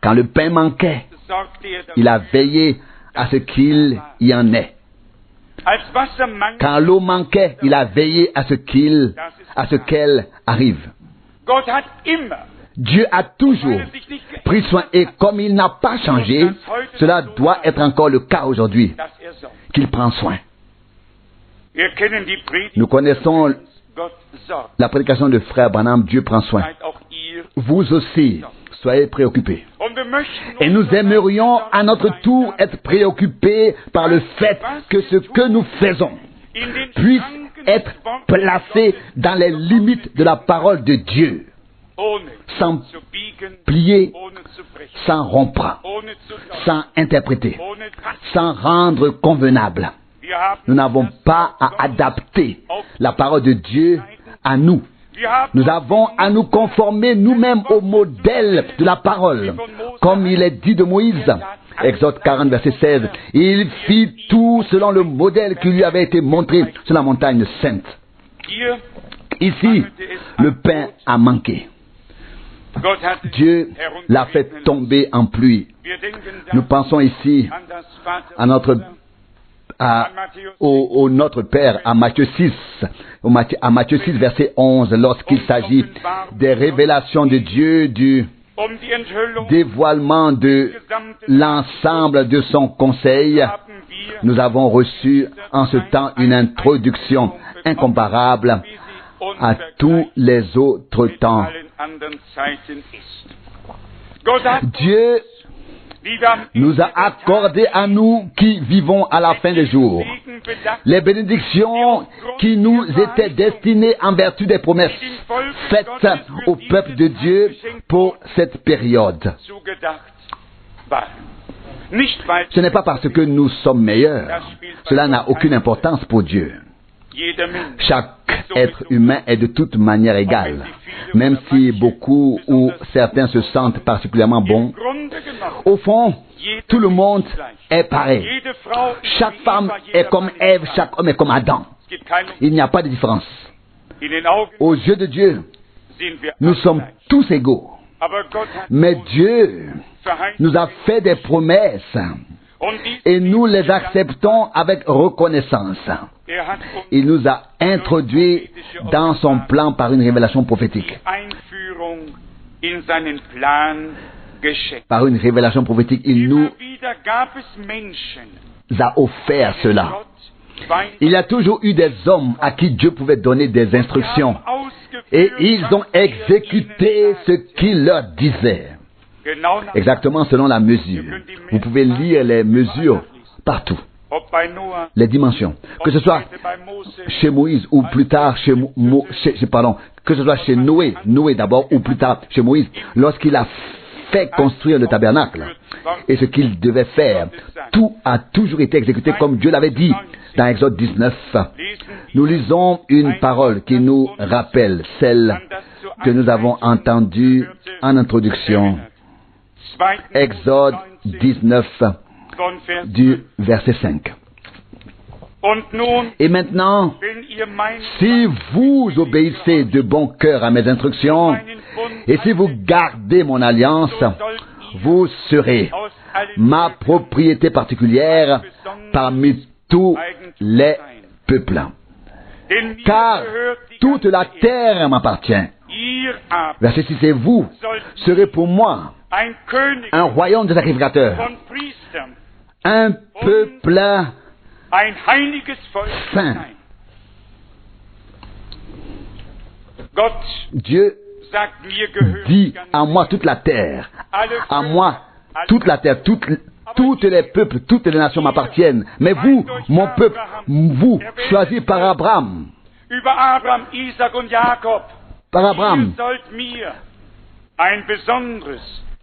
Quand le pain manquait, il a veillé à ce qu'il y en ait. Quand l'eau manquait, il a veillé à ce qu'elle arrive. Dieu a toujours pris soin et comme il n'a pas changé, cela doit être encore le cas aujourd'hui, qu'il prend soin. Nous connaissons la prédication de frère Branham, Dieu prend soin. Vous aussi, soyez préoccupés. Et nous aimerions à notre tour être préoccupés par le fait que ce que nous faisons puisse être placé dans les limites de la parole de Dieu, sans plier, sans rompre, sans interpréter, sans rendre convenable. Nous n'avons pas à adapter la parole de Dieu à nous. Nous avons à nous conformer nous-mêmes au modèle de la parole, comme il est dit de Moïse. Exode 40, verset 16. Il fit tout selon le modèle qui lui avait été montré sur la montagne sainte. Ici, le pain a manqué. Dieu l'a fait tomber en pluie. Nous pensons ici à notre Père, à Matthieu 6, à Matthieu 6, verset 11, lorsqu'il s'agit des révélations de Dieu, du dévoilement de l'ensemble de son conseil. Nous avons reçu en ce temps une introduction incomparable à tous les autres temps. Dieu nous a accordé à nous qui vivons à la fin des jours les bénédictions qui nous étaient destinées en vertu des promesses faites au peuple de Dieu pour cette période. Ce n'est pas parce que nous sommes meilleurs. Cela n'a aucune importance pour Dieu. Chaque être humain est de toute manière égal. Même si beaucoup ou certains se sentent particulièrement bons, au fond, tout le monde est pareil. Chaque femme est comme Ève, chaque homme est comme Adam. Il n'y a pas de différence. Aux yeux de Dieu, nous sommes tous égaux. Mais Dieu nous a fait des promesses et nous les acceptons avec reconnaissance. Il nous a introduits dans son plan par une révélation prophétique. Par une révélation prophétique, il nous a offert cela. Il y a toujours eu des hommes à qui Dieu pouvait donner des instructions. Et ils ont exécuté ce qu'il leur disait. Exactement selon la mesure. Vous pouvez lire les mesures partout. Les dimensions. Que ce soit chez Moïse ou plus tard que ce soit chez Noé d'abord ou plus tard chez Moïse, lorsqu'il a fait construire le tabernacle et ce qu'il devait faire, tout a toujours été exécuté comme Dieu l'avait dit dans Exode 19. Nous lisons une parole qui nous rappelle celle que nous avons entendue en introduction. Exode 19 du verset 5. Et maintenant, si vous obéissez de bon cœur à mes instructions, et si vous gardez mon alliance, vous serez ma propriété particulière parmi tous les peuples. Car toute la terre m'appartient. Verset 6, et vous serez pour moi un royaume de sacrificateurs, un peuple saint. Dieu dit à moi toute la terre, à moi toute la terre, toutes les peuples, toutes les nations m'appartiennent. Mais vous, mon peuple, vous, choisi par Abraham,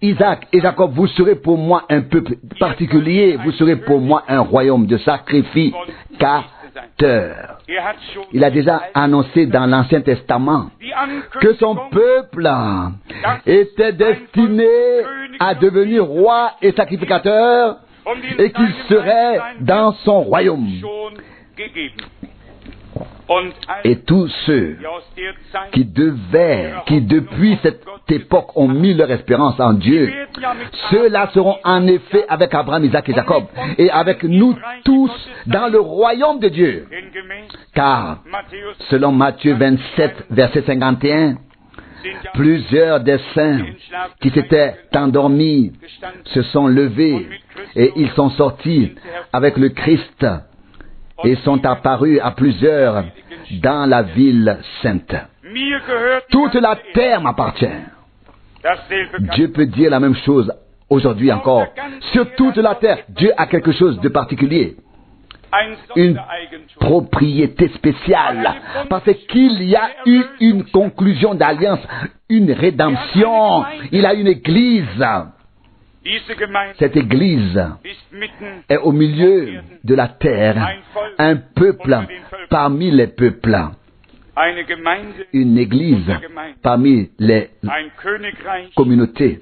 Isaac et Jacob, vous serez pour moi un peuple particulier, vous serez pour moi un royaume de sacrificateurs. Il a déjà annoncé dans l'Ancien Testament que son peuple était destiné à devenir roi et sacrificateur et qu'il serait dans son royaume. Et tous ceux qui depuis cette époque ont mis leur espérance en Dieu, ceux-là seront en effet avec Abraham, Isaac et Jacob, et avec nous tous dans le royaume de Dieu. Car, selon Matthieu 27, verset 51, plusieurs des saints qui s'étaient endormis se sont levés et ils sont sortis avec le Christ et sont apparus à plusieurs dans la ville sainte. Toute la terre m'appartient. Dieu peut dire la même chose aujourd'hui encore. Sur toute la terre, Dieu a quelque chose de particulier. Une propriété spéciale. Parce qu'il y a eu une conclusion d'alliance, une rédemption. Il a une église. Cette église est au milieu de la terre, un peuple parmi les peuples, une église parmi les communautés,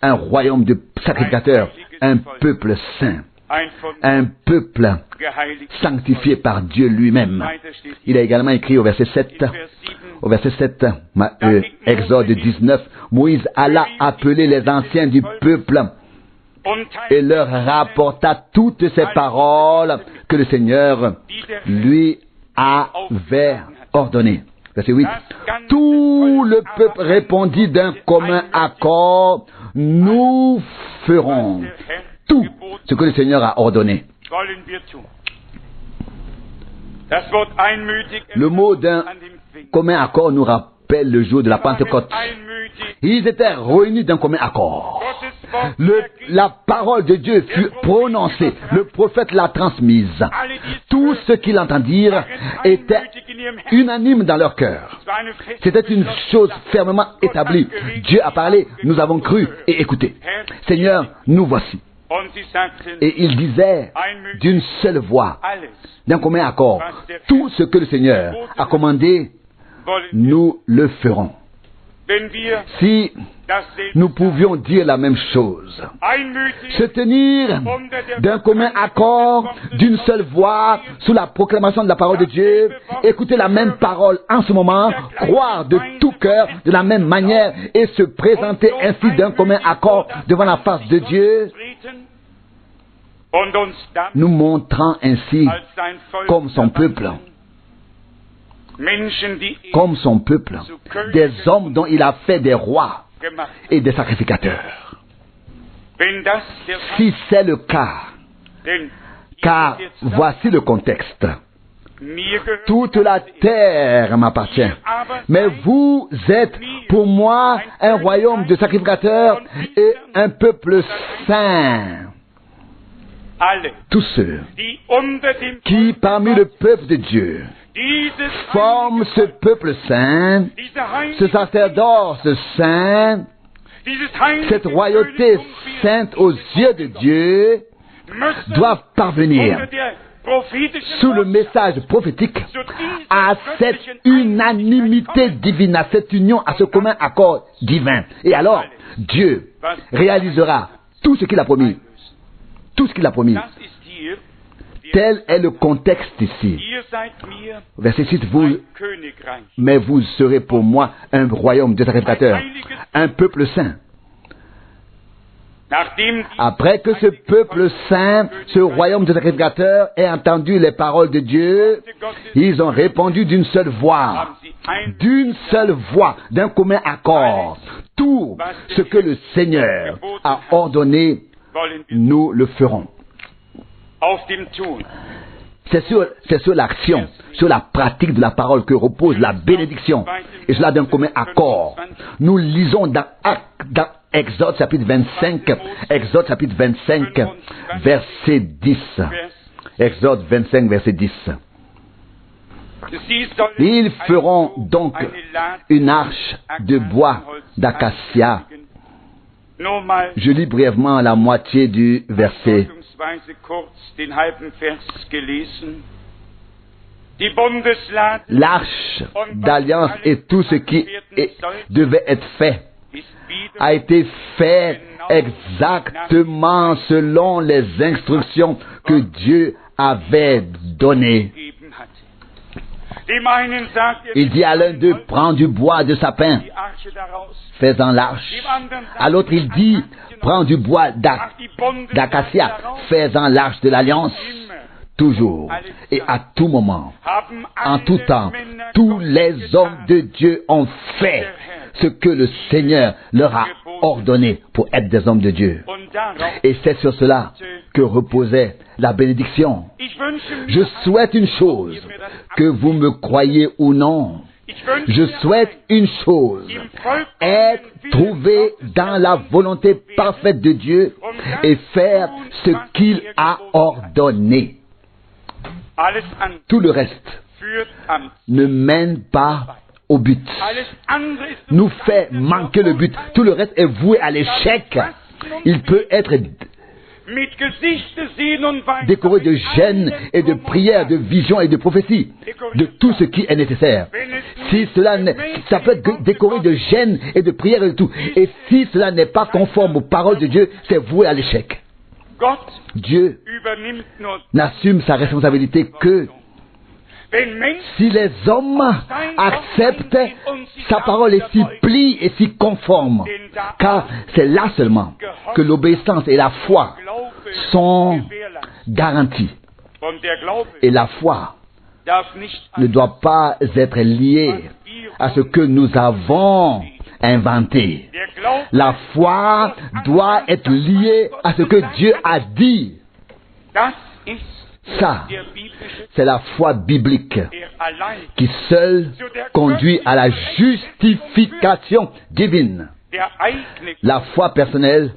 un royaume de sacrificateurs, un peuple saint, un peuple sanctifié par Dieu lui-même. Il a également écrit au verset 7, Exode 19, Moïse alla appeler les anciens du peuple et leur rapporta toutes ces paroles que le Seigneur lui avait ordonnées. Verset 8. Tout le peuple répondit d'un commun accord, nous ferons tout ce que le Seigneur a ordonné. Le mot d'un commun accord nous rappelle le jour de la Pentecôte. Ils étaient réunis d'un commun accord. la parole de Dieu fut prononcée, le prophète l'a transmise. Tous ceux qui l'entendirent étaient unanimes dans leur cœur. C'était une chose fermement établie. Dieu a parlé, nous avons cru et écouté. Seigneur, nous voici. Et il disait d'une seule voix, d'un commun accord, tout ce que le Seigneur a commandé, nous le ferons. Si nous pouvions dire la même chose, se tenir d'un commun accord, d'une seule voix, sous la proclamation de la parole de Dieu, écouter la même parole en ce moment, croire de tout cœur, de la même manière, et se présenter ainsi d'un commun accord devant la face de Dieu, nous montrant ainsi comme son peuple, des hommes dont il a fait des rois et des sacrificateurs. Si c'est le cas, car voici le contexte. Toute la terre m'appartient, mais vous êtes pour moi un royaume de sacrificateurs et un peuple saint. Tous ceux qui, parmi le peuple de Dieu, forment ce peuple saint, ce sacerdoce saint, cette royauté sainte aux yeux de Dieu, doivent parvenir sous le message prophétique à cette unanimité divine, à cette union, à ce commun accord divin. Et alors, Dieu réalisera tout ce qu'il a promis. Tout ce qu'il a promis. Tel est le contexte ici. Verset 6, mais vous serez pour moi un royaume de sacrificateurs, un peuple saint. Après que ce peuple saint, ce royaume de sacrificateurs, ait entendu les paroles de Dieu, ils ont répondu d'une seule voix, d'un commun accord. Tout ce que le Seigneur a ordonné, nous le ferons. C'est sur l'action, sur la pratique de la parole que repose la bénédiction. Et cela d'un commun accord. Nous lisons dans Exode chapitre 25, verset 10. Exode 25, verset 10. Ils feront donc une arche de bois d'acacia. Je lis brièvement la moitié du verset. L'arche d'alliance et tout ce qui devait être fait a été fait exactement selon les instructions que Dieu avait données. Il dit à l'un d'eux, prends du bois de sapin, fais-en l'arche. À l'autre, il dit, prends du bois d'acacia, fais-en l'arche de l'alliance. Toujours et à tout moment, en tout temps, tous les hommes de Dieu ont fait ce que le Seigneur leur a ordonné pour être des hommes de Dieu. Et c'est sur cela que reposait la bénédiction. Je souhaite une chose, que vous me croyez ou non. Je souhaite une chose, être trouvé dans la volonté parfaite de Dieu et faire ce qu'il a ordonné. Tout le reste ne mène pas au but, nous fait manquer le but. Tout le reste est voué à l'échec. Il peut être décoré de jeûne et de prière, de vision et de prophétie, de tout ce qui est nécessaire. Si cela ça peut être décoré de jeûne et de prière et de tout. Et si cela n'est pas conforme aux paroles de Dieu, c'est voué à l'échec. Dieu n'assume sa responsabilité que si les hommes acceptent sa parole et s'y plient et s'y conforment. Car c'est là seulement que l'obéissance et la foi sont garanties. Et la foi ne doit pas être liée à ce que nous avons inventé. La foi doit être liée à ce que Dieu a dit. Ça, c'est la foi biblique qui seule conduit à la justification divine. La foi personnelle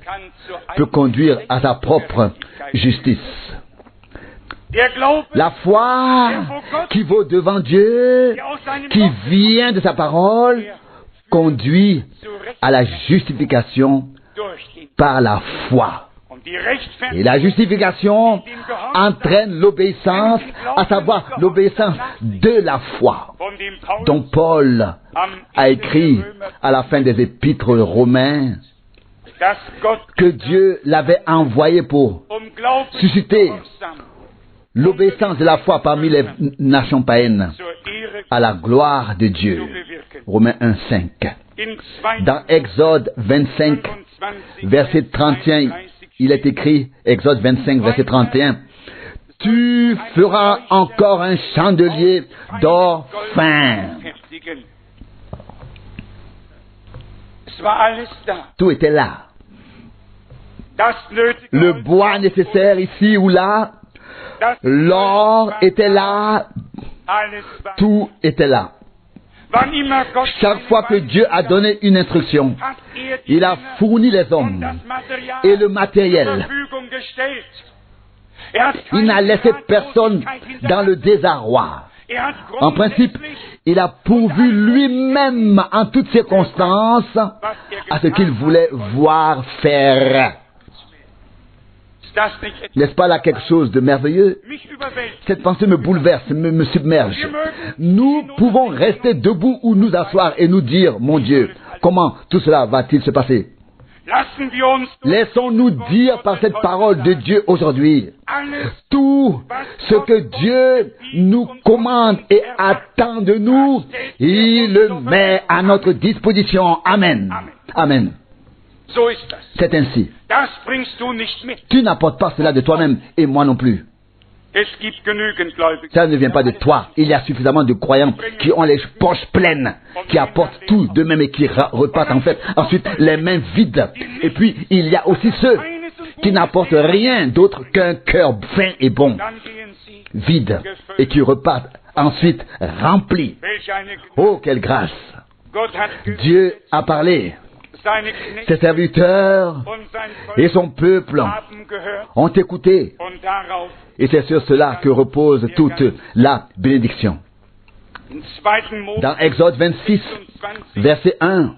peut conduire à sa propre justice. La foi qui vaut devant Dieu, qui vient de sa parole, conduit à la justification par la foi. Et la justification entraîne l'obéissance, à savoir l'obéissance de la foi, dont Paul a écrit à la fin des épîtres romains que Dieu l'avait envoyé pour susciter l'obéissance de la foi parmi les nations païennes à la gloire de Dieu. Romains 1:5. Dans Exode 25, verset 31, il est écrit, Exode 25, verset 31, « Tu feras encore un chandelier d'or fin. » Tout était là. Le bois nécessaire ici ou là, l'or était là, tout était là. Chaque fois que Dieu a donné une instruction, il a fourni les hommes et le matériel. Il n'a laissé personne dans le désarroi. En principe, il a pourvu lui-même en toutes circonstances à ce qu'il voulait voir faire. N'est-ce pas là quelque chose de merveilleux? Cette pensée me bouleverse, me submerge. Nous pouvons rester debout ou nous asseoir et nous dire, mon Dieu, comment tout cela va-t-il se passer? Laissons-nous dire par cette parole de Dieu aujourd'hui, tout ce que Dieu nous commande et attend de nous, il le met à notre disposition. Amen. Amen. C'est ainsi. Tu n'apportes pas cela de toi-même et moi non plus. Ça ne vient pas de toi. Il y a suffisamment de croyants qui ont les poches pleines, qui apportent tout d'eux-mêmes et qui repartent en fait ensuite les mains vides. Et puis il y a aussi ceux qui n'apportent rien d'autre qu'un cœur fin et bon, vide, et qui repartent ensuite remplis. Oh, quelle grâce! Dieu a parlé. Ses serviteurs et son peuple ont écouté. Et c'est sur cela que repose toute la bénédiction. Dans Exode 26, verset 1,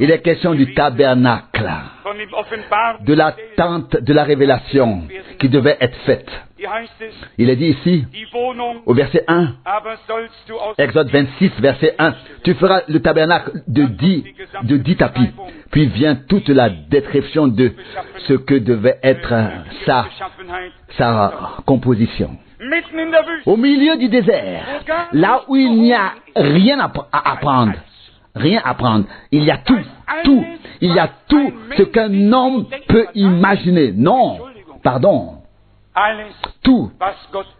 il est question du tabernacle, de la tente de la révélation qui devait être faite. Il est dit ici, au verset 1, Exode 26, verset 1, tu feras le tabernacle de 10 tapis. Puis vient toute la description de ce que devait être sa composition. Au milieu du désert, là où il n'y a rien à apprendre. Rien à prendre. Il y a tout. Il y a tout ce qu'un homme peut imaginer. Non, pardon. Tout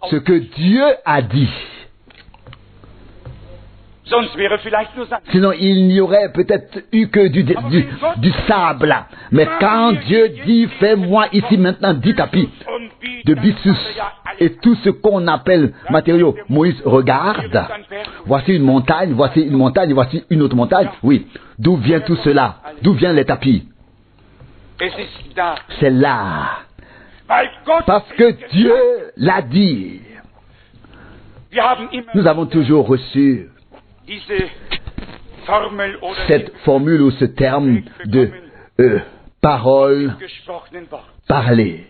ce que Dieu a dit. Sinon, il n'y aurait peut-être eu que du sable. Mais quand Dieu dit, fais-moi ici maintenant 10 tapis de byssus et tout ce qu'on appelle matériaux, Moïse regarde. Voici une montagne, voici une autre montagne. Oui. D'où vient tout cela? D'où viennent les tapis? C'est là. Parce que Dieu l'a dit. Nous avons toujours reçu cette formule ou ce terme de parole parlée.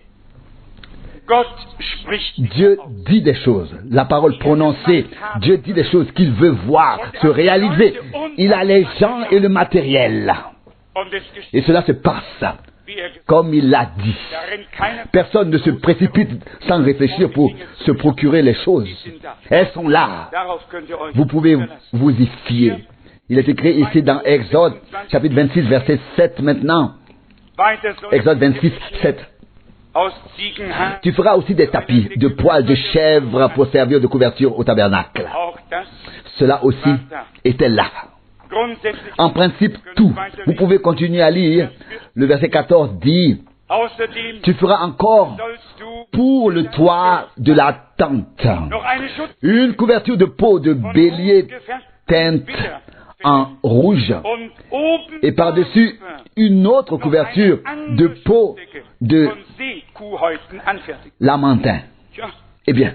Dieu dit des choses, la parole prononcée, Dieu dit des choses qu'il veut voir se réaliser. Il a les gens et le matériel. Et cela se passe comme il l'a dit. Personne ne se précipite sans réfléchir pour se procurer les choses. Elles sont là. Vous pouvez vous y fier. Il est écrit ici dans Exode, chapitre 26, verset 7 maintenant. Exode 26, 7. Tu feras aussi des tapis de poils de chèvre pour servir de couverture au tabernacle. Cela aussi était là. En principe, tout. Vous pouvez continuer à lire. Le verset 14 dit, tu feras encore pour le toit de la tente une couverture de peau de bélier teinte en rouge et par-dessus une autre couverture de peau de lamentin. Eh bien,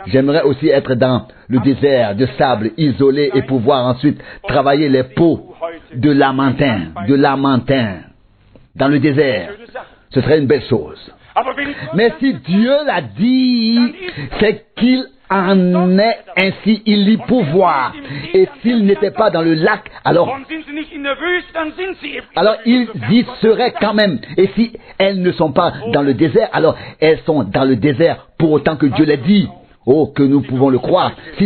j'aimerais aussi être dans le désert de sable isolé et pouvoir ensuite travailler les peaux de lamentin, dans le désert. Ce serait une belle chose. Mais si Dieu l'a dit, c'est qu'il en est ainsi, il y pourvoit. Et s'il n'était pas dans le lac, alors ils y seraient quand même. Et si elles ne sont pas dans le désert, alors elles sont dans le désert pour autant que Dieu l'a dit. Oh, que nous pouvons le croire. Ce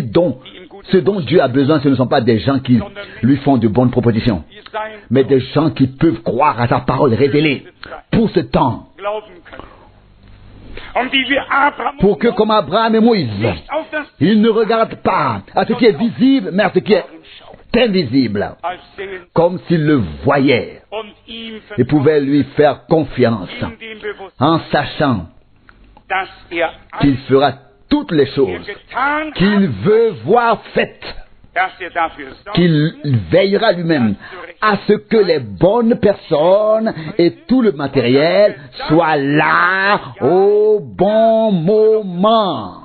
dont Dieu a besoin, ce ne sont pas des gens qui lui font de bonnes propositions, mais des gens qui peuvent croire à sa parole révélée pour ce temps. Pour que, comme Abraham et Moïse, ils ne regardent pas à ce qui est visible, mais à ce qui est invisible, comme s'ils le voyaient. Ils pouvaient lui faire confiance en sachant qu'il fera toutes les choses qu'il veut voir faites, qu'il veillera lui-même à ce que les bonnes personnes et tout le matériel soient là au bon moment.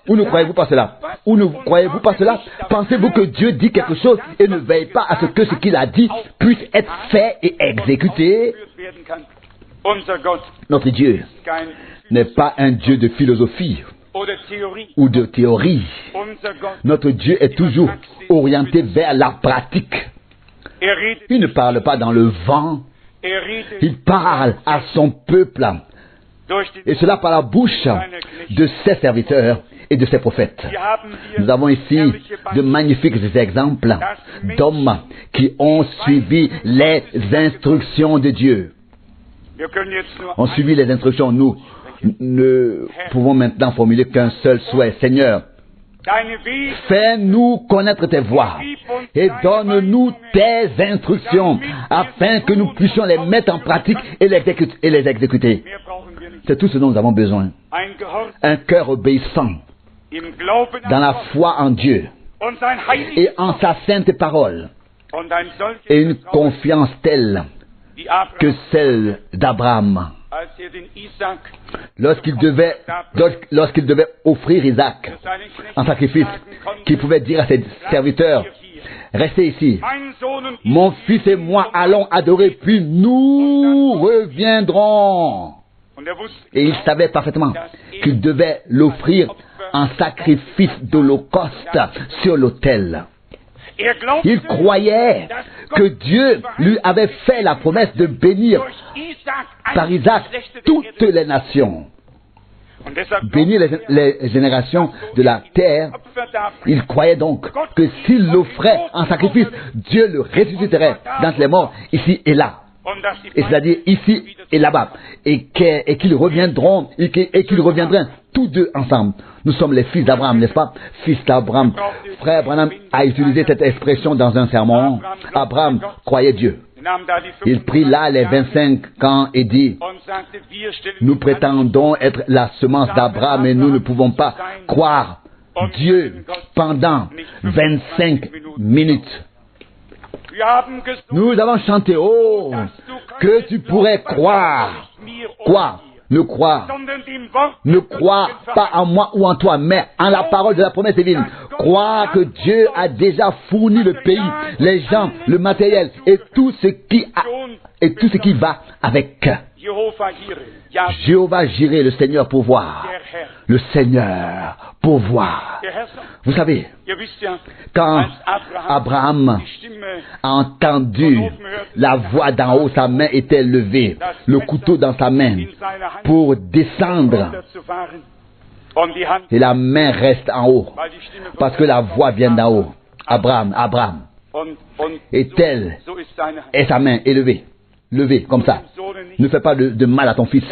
Ou ne croyez-vous pas cela? Pensez-vous que Dieu dit quelque chose et ne veille pas à ce que ce qu'il a dit puisse être fait et exécuté? Notre Dieu n'est pas un Dieu de philosophie ou de théorie. Notre Dieu est toujours orienté vers la pratique. Il ne parle pas dans le vent. Il parle à son peuple. Et cela par la bouche de ses serviteurs et de ses prophètes. Nous avons ici de magnifiques exemples d'hommes qui ont suivi les instructions de Dieu. On suivi les instructions. Nous ne pouvons maintenant formuler qu'un seul souhait. Seigneur, fais-nous connaître tes voies et donne-nous tes instructions afin que nous puissions les mettre en pratique et les exécuter. C'est tout ce dont nous avons besoin. Un cœur obéissant dans la foi en Dieu et en sa sainte parole et une confiance telle que celle d'Abraham lorsqu'il devait offrir Isaac en sacrifice, qu'il pouvait dire à ses serviteurs: restez ici, mon fils et moi allons adorer, puis nous reviendrons. Et il savait parfaitement qu'il devait l'offrir en sacrifice d'holocauste sur l'autel. Il croyait que Dieu lui avait fait la promesse de bénir par Isaac toutes les nations, bénir les générations de la terre. Il croyait donc que s'il l'offrait en sacrifice, Dieu le ressusciterait d'entre les morts ici et là. Et c'est-à-dire ici et là-bas. Et qu'ils reviendront, et qu'ils reviendraient tous deux ensemble. Nous sommes les fils d'Abraham, n'est-ce pas? Fils d'Abraham. Frère Branham a utilisé cette expression dans un sermon. Abraham croyait Dieu. Il prit là les 25 ans et dit: nous prétendons être la semence d'Abraham et nous ne pouvons pas croire Dieu pendant 25 minutes. Nous avons chanté: oh, que tu pourrais croire. Quoi? Ne croire pas en moi ou en toi, mais en la parole de la promesse divine. Croire que Dieu a déjà fourni le pays, les gens, le matériel et tout ce qui va avec. Jéhovah Jireh, le Seigneur pourvoir. Le Seigneur pourvoir. Vous savez, quand Abraham a entendu la voix d'en haut, sa main était levée, le couteau dans sa main pour descendre. Et la main reste en haut, parce que la voix vient d'en haut. Abraham, Abraham. Et telle est sa main élevée. Levé comme ça. Ne fais pas de mal à ton fils.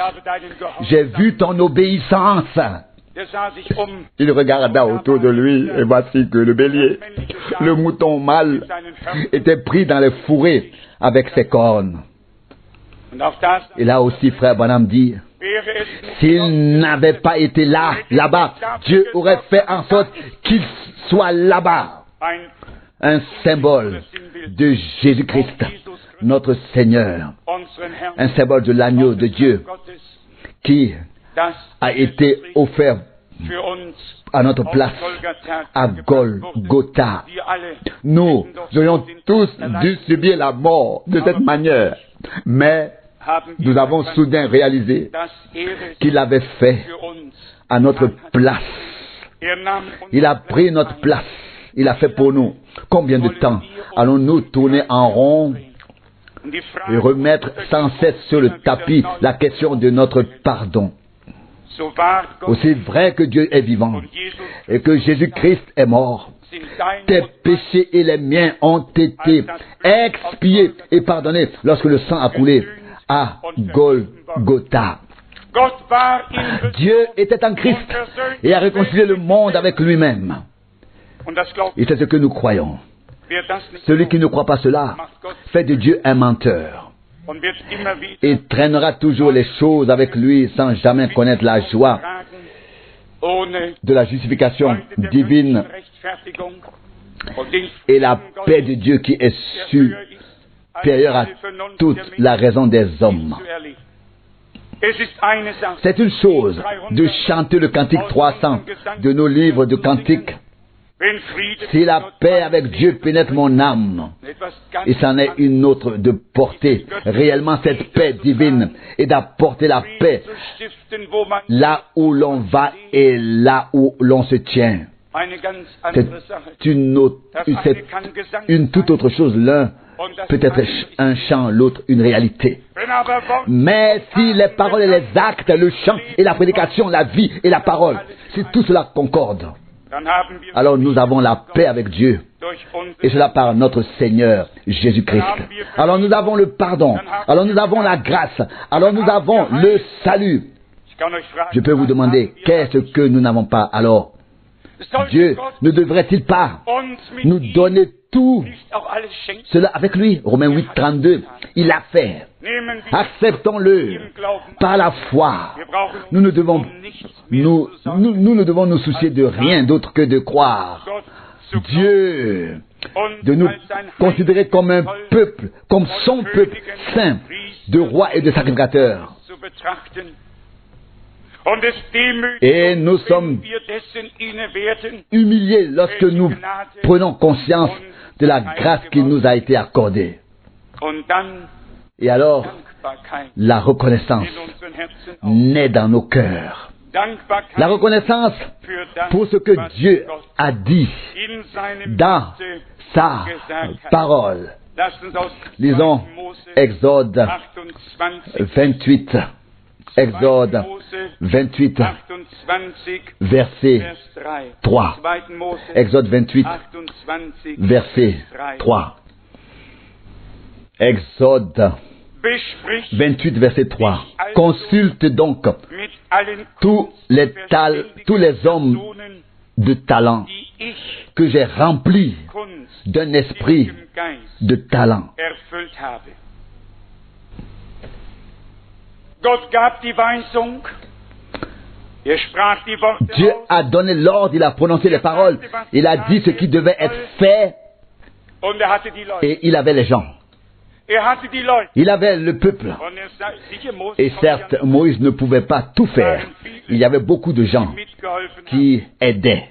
J'ai vu ton obéissance. Il regarda autour de lui et voici que le bélier, le mouton mâle, était pris dans les fourrés avec ses cornes. Et là aussi, frère Branham dit: s'il n'avait pas été là-bas, Dieu aurait fait en sorte qu'il soit là-bas. un symbole de Jésus-Christ, notre Seigneur, un symbole de l'agneau de Dieu qui a été offert à notre place à Golgotha. Nous aurions tous dû subir la mort de cette manière, mais nous avons soudain réalisé qu'il l'avait fait à notre place. Il a pris notre place. Il a fait pour nous. Combien de temps allons-nous tourner en rond et remettre sans cesse sur le tapis la question de notre pardon? Aussi vrai que Dieu est vivant et que Jésus-Christ est mort, tes péchés et les miens ont été expiés et pardonnés lorsque le sang a coulé à Golgotha. Dieu était en Christ et a réconcilié le monde avec lui-même. Et c'est ce que nous croyons. Celui qui ne croit pas cela fait de Dieu un menteur. Il traînera toujours les choses avec lui sans jamais connaître la joie de la justification divine et la paix de Dieu qui est supérieure à toute la raison des hommes. C'est une chose de chanter le cantique 300 de nos livres de cantiques. Si la paix avec Dieu pénètre mon âme, et c'en est une autre de porter réellement cette paix divine et d'apporter la paix là où l'on va et là où l'on se tient. C'est une toute autre chose. L'un peut être un chant, l'autre une réalité. Mais si les paroles et les actes, le chant et la prédication, la vie et la parole, si tout cela concorde, alors nous avons la paix avec Dieu. Et cela par notre Seigneur Jésus-Christ. Alors nous avons le pardon. Alors nous avons la grâce. Alors nous avons le salut. Je peux vous demander, qu'est-ce que nous n'avons pas alors? Dieu ne devrait-il pas nous donner tout cela avec lui? Romains 8, 32. Il l'a fait. Acceptons-le par la foi. Nous ne devons nous soucier de rien d'autre que de croire Dieu, de nous considérer comme un peuple, comme son peuple saint, de rois et de sacrificateurs. Et nous sommes humiliés lorsque nous prenons conscience de la grâce qui nous a été accordée. Et alors, la reconnaissance naît dans nos cœurs. La reconnaissance pour ce que Dieu a dit dans sa parole. Lisons Exode 28. Exode 28, verset 3. Exode 28, verset 3. Exode 28, verset 3. Consulte donc tous les hommes de talent que j'ai remplis d'un esprit de talent. Dieu a donné l'ordre, il a prononcé les paroles, il a dit ce qui devait être fait, et il avait les gens. Il avait le peuple. Et certes, Moïse ne pouvait pas tout faire. Il y avait beaucoup de gens qui aidaient.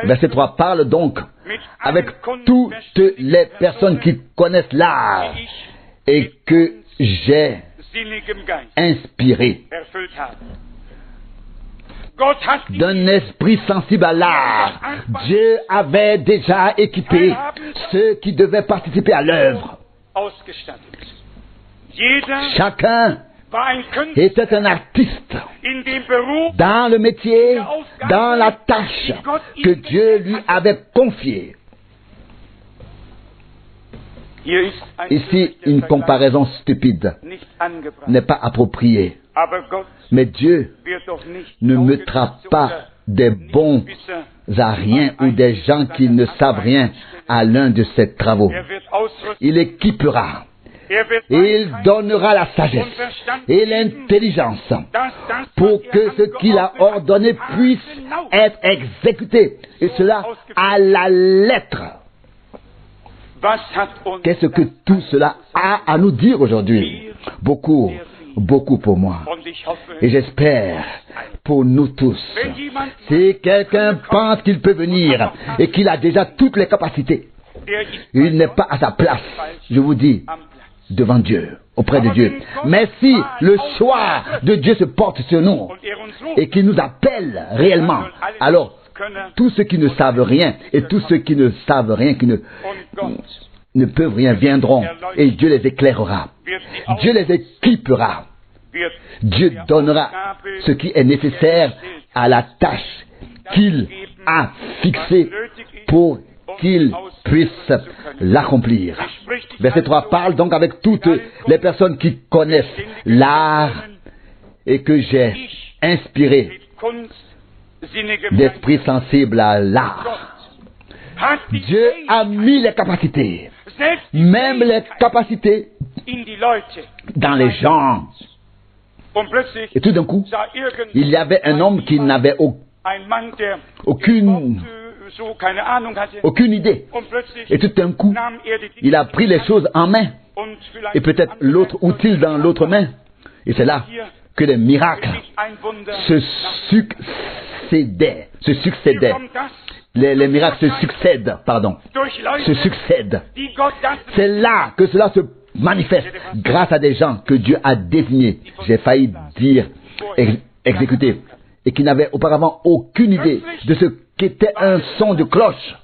Verset 3, parle donc avec toutes les personnes qui connaissent l'art et que j'ai inspiré d'un esprit sensible à l'art. Dieu avait déjà équipé ceux qui devaient participer à l'œuvre. Chacun était un artiste dans le métier, dans la tâche que Dieu lui avait confiée. Ici, une comparaison stupide n'est pas appropriée. Mais Dieu ne mettra pas des bons à rien ou des gens qui ne savent rien à l'un de ses travaux. Il équipera Il donnera la sagesse et l'intelligence pour que ce qu'il a ordonné puisse être exécuté. Et cela à la lettre. Qu'est-ce que tout cela a à nous dire aujourd'hui? Beaucoup, beaucoup pour moi. Et j'espère pour nous tous. Si quelqu'un pense qu'il peut venir et qu'il a déjà toutes les capacités, il n'est pas à sa place, je vous dis, devant Dieu, auprès de Dieu. Mais si le choix de Dieu se porte sur nous et qu'il nous appelle réellement, alors tous ceux qui ne savent rien et tous ceux qui ne savent rien, qui ne peuvent rien, viendront et Dieu les éclairera. Dieu les équipera. Dieu donnera ce qui est nécessaire à la tâche qu'il a fixée pour qu'ils puissent l'accomplir. Verset 3 parle donc avec toutes les personnes qui connaissent l'art et que j'ai inspiré d'esprit sensible à l'art. Dieu a mis les capacités, même les capacités dans les gens. Et tout d'un coup, il y avait un homme qui n'avait aucune idée. Et tout d'un coup, il a pris les choses en main. Et peut-être l'autre outil dans l'autre main. Et c'est là que les miracles se succédaient. Les miracles se succèdent. C'est là que cela se manifeste grâce à des gens que Dieu a désignés. J'ai failli dire exécutés. Et qui n'avaient auparavant aucune idée de ce qu'était un son de cloche.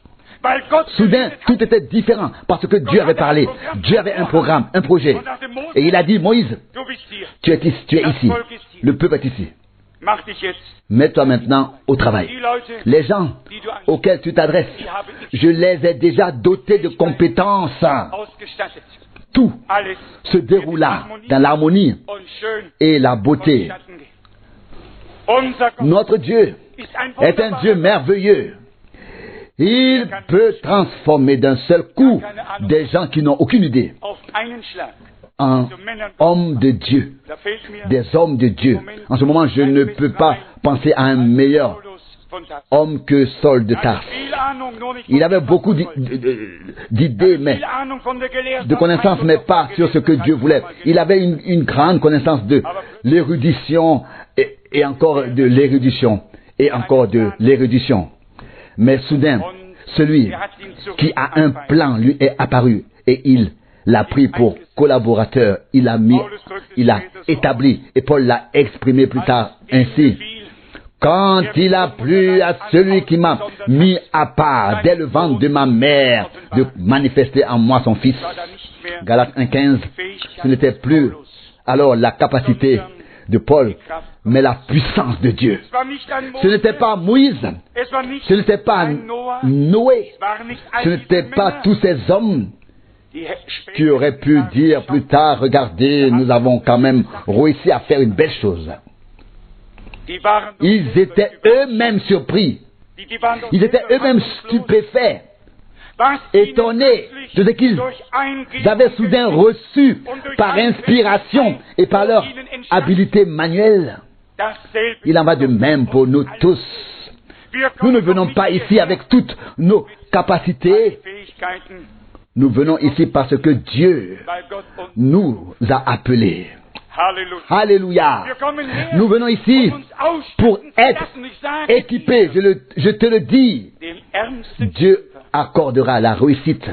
Soudain, tout était différent parce que Dieu avait parlé. Dieu avait un programme, un projet. Et il a dit, Moïse, tu es ici. Le peuple est ici. Mets-toi maintenant au travail. Les gens auxquels tu t'adresses, je les ai déjà dotés de compétences. Tout se déroula dans l'harmonie et la beauté. Notre Dieu est un Dieu merveilleux. Il peut transformer d'un seul coup des gens qui n'ont aucune idée en hommes de Dieu, des hommes de Dieu. En ce moment, je ne peux pas penser à un meilleur homme que Saul de Tarse. Il avait beaucoup d'idées, mais de connaissances, mais pas sur ce que Dieu voulait. Il avait une grande connaissance de l'érudition et encore de l'érudition et encore de l'érudition. Mais soudain, celui qui a un plan lui est apparu et il l'a pris pour collaborateur. Il a établi et Paul l'a exprimé plus tard ainsi. Quand il a plu à celui qui m'a mis à part dès le ventre de ma mère de manifester en moi son fils. Galates 1,15. Ce n'était plus alors la capacité de Paul, mais la puissance de Dieu. Ce n'était pas Moïse, ce n'était pas Noé, ce n'était pas tous ces hommes qui auraient pu dire plus tard, regardez, nous avons quand même réussi à faire une belle chose. Ils étaient eux-mêmes surpris, ils étaient eux-mêmes stupéfaits, étonnés de ce qu'ils avaient soudain reçu par inspiration et par leur habileté manuelle. Il en va de même pour nous tous. Nous ne venons pas ici avec toutes nos capacités. Nous venons ici parce que Dieu nous a appelés. Alléluia. Nous venons ici pour être équipés. Je te le dis. Dieu accordera la réussite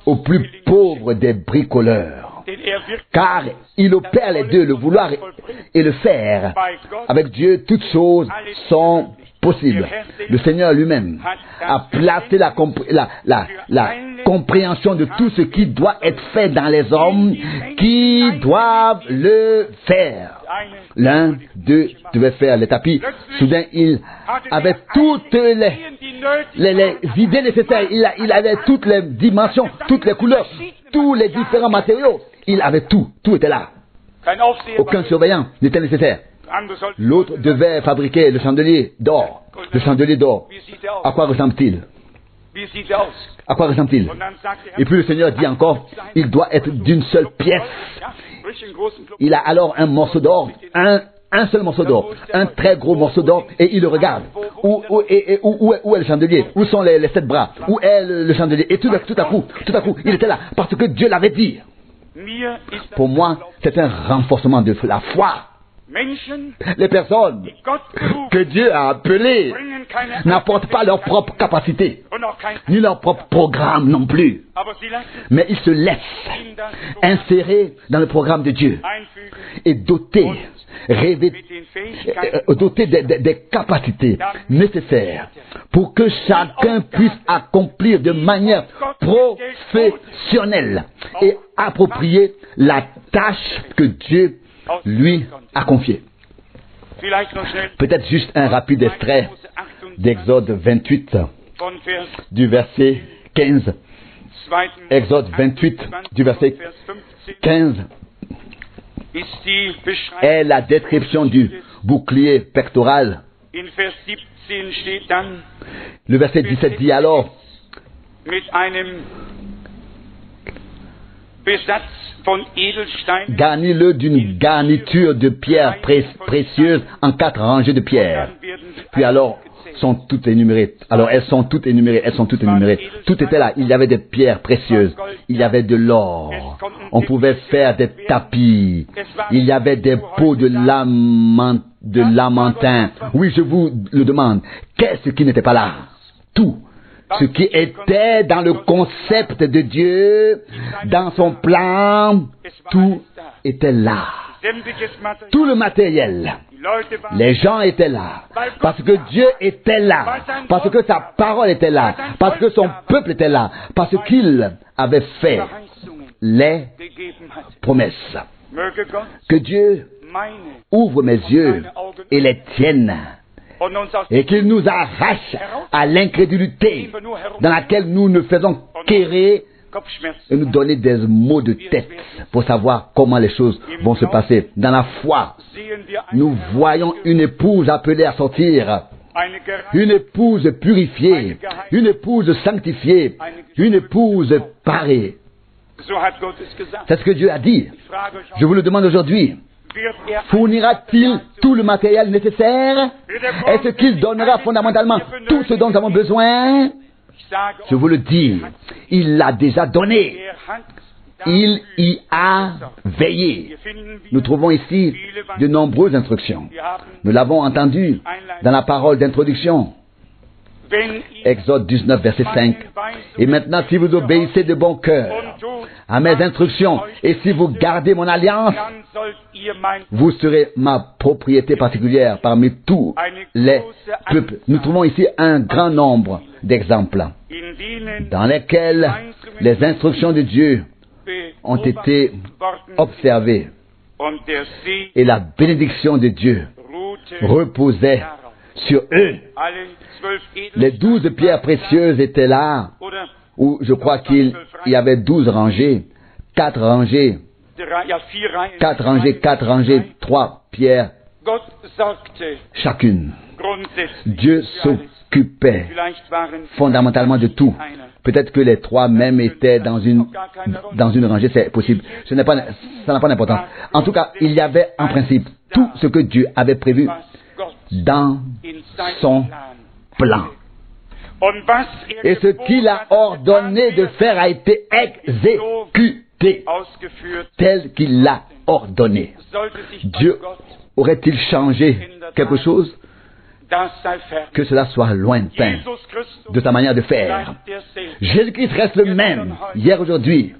au plus pauvre des bricoleurs. Car il opère les deux, le vouloir et le faire. Avec Dieu, toutes choses sont possibles. Le Seigneur lui-même a placé la compréhension de tout ce qui doit être fait dans les hommes qui doivent le faire. L'un d'eux devait faire les tapis. Soudain, il avait toutes les idées nécessaires. Il avait toutes les dimensions, toutes les couleurs, tous les différents matériaux. Il avait tout. Tout était là. Aucun surveillant n'était nécessaire. L'autre devait fabriquer le chandelier d'or. Le chandelier d'or. À quoi ressemble-t-il? Wie sieht er aus? À quoi ressemble-t-il? Und dann sagt der Et puis le Seigneur dit encore, il doit être d'une seule pièce. ja, sprich einen großen Klumpen. Il a alors un morceau d'or, un seul morceau d'or, un très gros morceau d'or, et il le regarde. Où est le chandelier? Où sont les 7 bras? Où est le chandelier? Et tout à coup, il était là, parce que Dieu l'avait dit. Mir ist das Pour moi, c'est un renforcement de la foi. Menschen, Les personnes die Gott berufen, que Dieu a appelées bringen keine n'apportent pas leur propre capacité, und auch kein ni leur propre programme non plus, aber sie lassen mais ils se laissent ihn das so insérer dans le programme de Dieu einfügen et doter, rêver, mit den Fähigkeiten, doter des capacités nécessaires pour que chacun puisse accomplir de manière professionnelle et approprier la tâche que Dieu lui a confiée. vielleicht noch schnell Peut-être juste un rapide extrait d'Exode 28, von Vers du verset 15. 2. Exode 28, du verset Vers 15, 15 ist die Beschreibung. est la description du bouclier pectoral. In Vers 17 steht dann Le verset 17 dit alors, mit einem Besatz von Edelsteinen. garnis-le d'une garniture de pierres précieuses en 4 rangées de pierres. Puis alors, sont toutes énumérées. Alors elles sont toutes énumérées. Tout était là. Il y avait des pierres précieuses. Il y avait de l'or. On pouvait faire des tapis. Il y avait des pots de lamentin. Oui, je vous le demande. Qu'est-ce qui n'était pas là? Tout. Ce qui était dans le concept de Dieu, dans son plan, tout était là. Tout le matériel. Les gens étaient là, parce que Dieu était là, parce que sa parole était là, parce que son peuple était là, parce qu'il avait fait les promesses. Que Dieu ouvre mes yeux et les tienne, et qu'il nous arrache à l'incrédulité dans laquelle nous ne faisons qu'errer et nous donner des maux de tête pour savoir comment les choses vont se passer. Dans la foi, nous voyons une épouse appelée à sortir, une épouse purifiée, une épouse sanctifiée, une épouse parée. C'est ce que Dieu a dit. Je vous le demande aujourd'hui. Fournira-t-il tout le matériel nécessaire? Est-ce qu'il donnera fondamentalement tout ce dont nous avons besoin? Je vous le dis, il l'a déjà donné. Il y a veillé. Nous trouvons ici de nombreuses instructions. Nous l'avons entendu dans la parole d'introduction. Exode 19, verset 5. Et maintenant, si vous obéissez de bon cœur à mes instructions, et si vous gardez mon alliance, vous serez ma propriété particulière parmi tous les peuples. Nous trouvons ici un grand nombre d'exemples dans lesquels les instructions de Dieu ont été observées et la bénédiction de Dieu reposait sur eux. Les 12 pierres précieuses étaient là, où je crois qu'il y avait 12 rangées, 4 rangées, 3 pierres chacune. Dieu s'occupait fondamentalement de tout. Peut-être que les 3 même étaient dans une rangée, c'est possible. Ça n'a pas d'importance. En tout cas, il y avait en principe tout ce que Dieu avait prévu dans son plan. Et ce qu'il a ordonné de faire a été exécuté tel qu'il l'a ordonné. Dieu aurait-il changé quelque chose? Que cela soit lointain de sa manière de faire. Jésus-Christ reste le même, hier, aujourd'hui,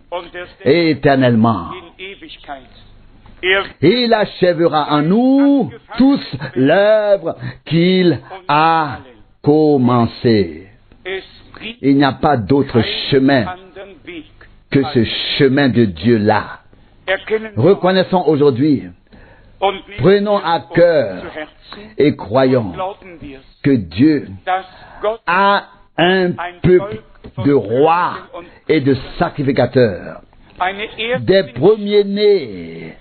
et éternellement. Il achèvera en nous tous l'œuvre qu'il a commencée. Il n'y a pas d'autre chemin que ce chemin de Dieu-là. Reconnaissons aujourd'hui, prenons à cœur et croyons que Dieu a un peuple de rois et de sacrificateurs, des premiers-nés,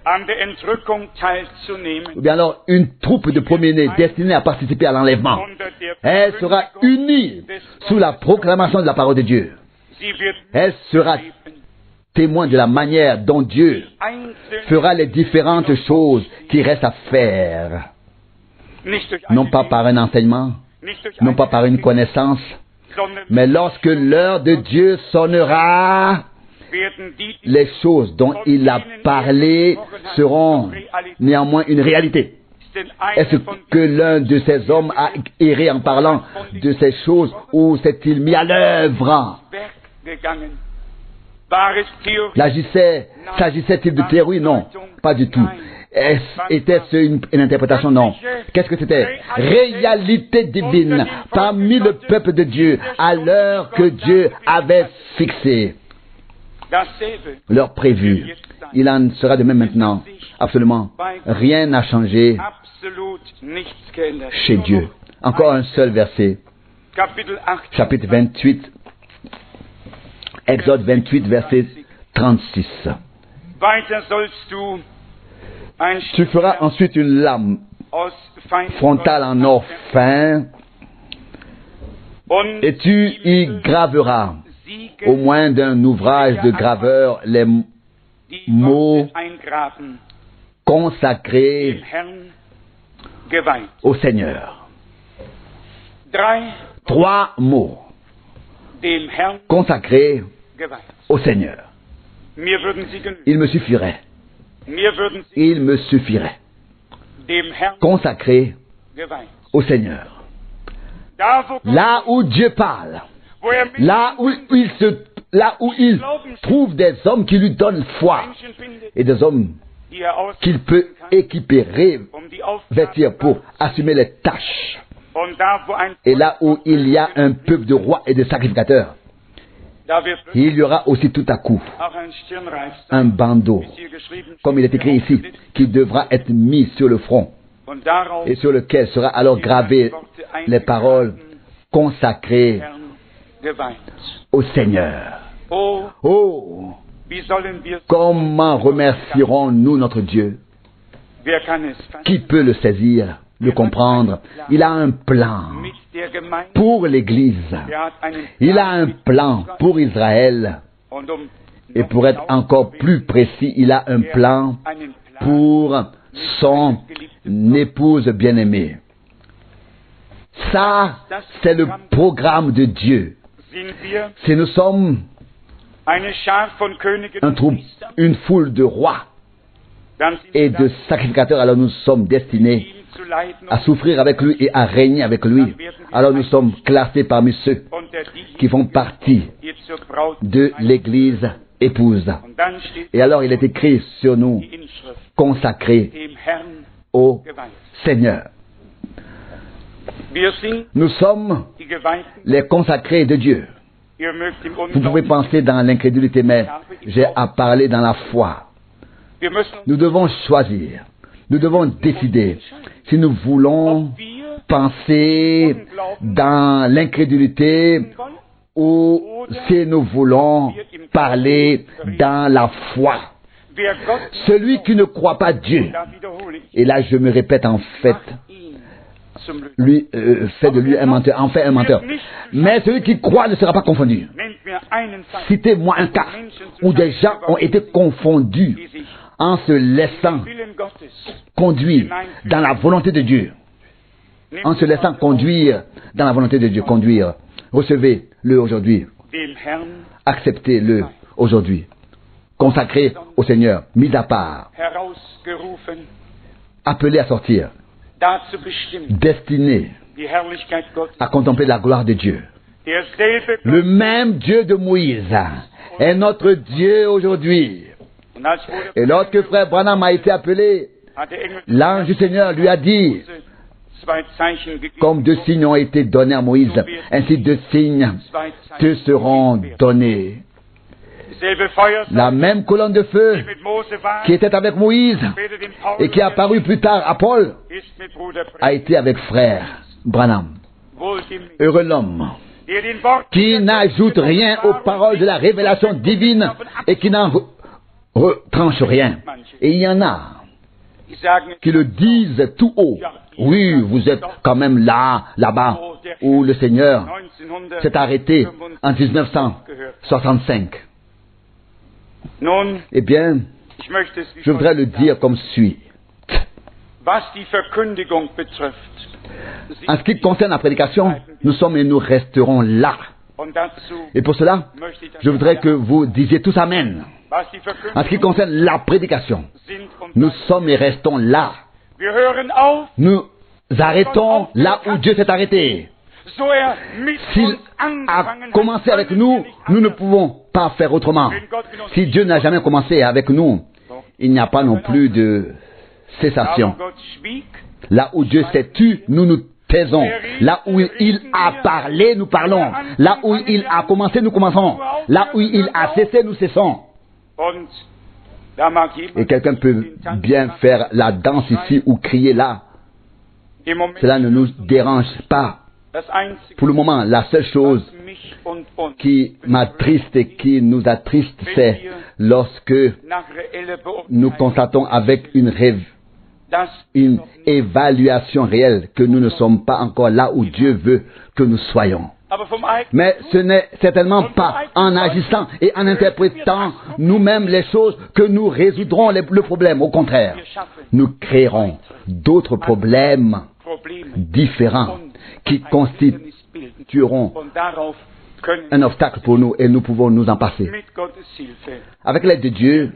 an der Entrückung teilzunehmen. ou bien alors une troupe de premiers-nés destinée à participer à l'enlèvement. Unter der Elle sera unie sous la proclamation de la parole de Dieu. Sie wird Elle sera témoin de la manière dont Dieu einzeln fera les différentes choses qui restent à faire. nicht durch Non eine pas par un enseignement, nicht durch non eine pas par une connaissance, sondern mais lorsque l'heure de Dieu sonnera, werden die les choses dont il a parlé seront néanmoins une réalité. denn Est-ce einer von que l'un de ces hommes a erré en parlant de ces choses ou s'est-il mis à l'œuvre? Werk gegangen. War es Theorie? S'agissait-il de théorie? Non, pas du tout. Était-ce une interprétation? Non. Qu'est-ce que c'était? Réalité divine parmi le peuple de Dieu à l'heure que Dieu avait fixée. Dasselbe L'heure prévue. Il en sera de même maintenant. Absolument. Rien n'a changé absolut nichts geändert. chez Dieu. Encore un seul verset. Kapitel 8. Chapitre 28. Exode 28, verset 36. Weiter sollst du ein Tu feras ensuite une lame aus feinem frontale en or fin und et tu y graveras Siegel, au moins d'un ouvrage de graveur les die mots Gott eingraben, consacrés dem Herrn geweiht. au Seigneur. 3, 3 mots dem Herrn consacrés geweiht. au Seigneur. Mir würden sie genügen. Il me suffirait. Mir würden sie Il me suffirait. dem Herrn Consacrés geweiht. au Seigneur. Da, wo Gott, Là où Dieu parle, wo er là où il trouve des hommes qui lui donnent foi Menschen findet, et des hommes die er qu'il auswählen peut kann, équiper, die Aufgabe revêtir pour assumer les tâches. und da, wo ein Et là où il y a un peuple de rois et de sacrificateurs, da wird il y aura aussi tout à coup auch ein Stirnreif un sein, bandeau, wie hier geschrieben comme il est écrit ici, qui devra être mis sur le front und darauf et sur lequel sera alors gravé les paroles consacrées Herrn geweiht. au Seigneur. Oh, Oh, wie sollen wir comment remercierons-nous notre Dieu? Wer kann es fassen? Qui peut le saisir, le comprendre? Il a un plan Mit der Gemeinde. pour l'Église. Er hat einen Il a un plan pour Israël. Und Et pour être encore plus précis, il a un plan einen Plan pour son épouse bien-aimée. Ça, c'est le programme de Dieu. sind wir Si nous sommes eine Schar von Königen un und troupe, Priestern, une foule de rois dann sind et wir de das, sacrificateurs, alors nous sommes destinés ihm zu leiden à souffrir avec lui et à régner avec lui. Alors nous sommes classés parmi ceux und der die qui font partie ihr zur Braut de l'Église épouse. Und dann steht Et alors il est écrit sur nous, die Inschrift, consacrés dem Herrn au geweiht. Seigneur. Wir sind Nous sommes die Geweihten. les consacrés de Dieu. Ihr mögt im Vous pouvez Unglauben. penser dans l'incrédulité, mais j'ai à parler dans la foi. Wir müssen Nous devons choisir, nous devons décider si nous voulons ob wir penser dans l'incrédulité wollen ou si nous voulons parler dans la foi. wer Gott Celui qui ne croit pas Dieu, da wiederhole ich, et là je me répète en fait, macht ihn zum Lügner. lui fait de lui un menteur, en fait un menteur. Mais celui qui croit ne sera pas confondu. Nennt mir einen Fall, Citez-moi un cas où des gens ont été confondus die sich en se laissant im Willen Gottes, conduire dans la volonté de Dieu. En se laissant conduire dans la volonté de Dieu. Conduire. Recevez-le aujourd'hui. dem Herrn Acceptez-le aujourd'hui. Consacré au Seigneur. Mis à part. herausgerufen, Appelé à sortir. dazu bestimmt, Destiné die Herrlichkeit Gottes. à contempler la gloire de Dieu. Derselbe Le Gott. même Dieu de Moïse est notre Dieu aujourd'hui. Und als Bruder Et lorsque frère Branham a été appelé, hat der Engel l'ange du Seigneur lui a dit, zwei Zeichen gegeben. comme 2 signes ont été donnés à Moïse, ainsi 2 signes Zwei te Zeichen seront gegeben werden. donnés. Selbe Feuer, La même colonne de feu die mit Mose war, qui était avec Moïse später dem Paulus, et qui est apparue plus tard à Paul ist mit Bruder a été avec frère Branham. wohl dem Menschen, Heureux l'homme der den Worten qui der n'ajoute Göttlichen rien aux Offenbarung paroles de la révélation divine et qui n'en retranche rien. Et il y en a qui le disent tout haut. Oui, vous êtes quand même là-bas, où le Seigneur s'est arrêté en 1965. Eh bien, je voudrais le dire comme suit. En ce qui concerne la prédication, nous sommes et nous resterons là. Et pour cela, je voudrais que vous disiez tous Amen. En ce qui concerne la prédication, nous sommes et restons là. Nous arrêtons là où Dieu s'est arrêté. S'il a commencé avec nous, nous ne pouvons pas faire autrement. Si Dieu n'a jamais commencé avec nous, il n'y a pas non plus de cessation. Là où Dieu s'est tu, nous nous taisons. Là où il a parlé, nous parlons. Là où il a commencé, nous commençons. Là où il a cessé, nous cessons. Et quelqu'un peut bien faire la danse ici ou crier là. Cela ne nous dérange pas. Pour le moment, la seule chose qui m'attriste et qui nous attriste, c'est lorsque nous constatons avec une évaluation réelle que nous ne sommes pas encore là où Dieu veut que nous soyons. Mais ce n'est certainement pas en agissant et en interprétant nous-mêmes les choses que nous résoudrons le problème. Au contraire, nous créerons d'autres problèmes différents qui constitueront un obstacle pour nous et nous pouvons nous en passer. Avec l'aide de Dieu,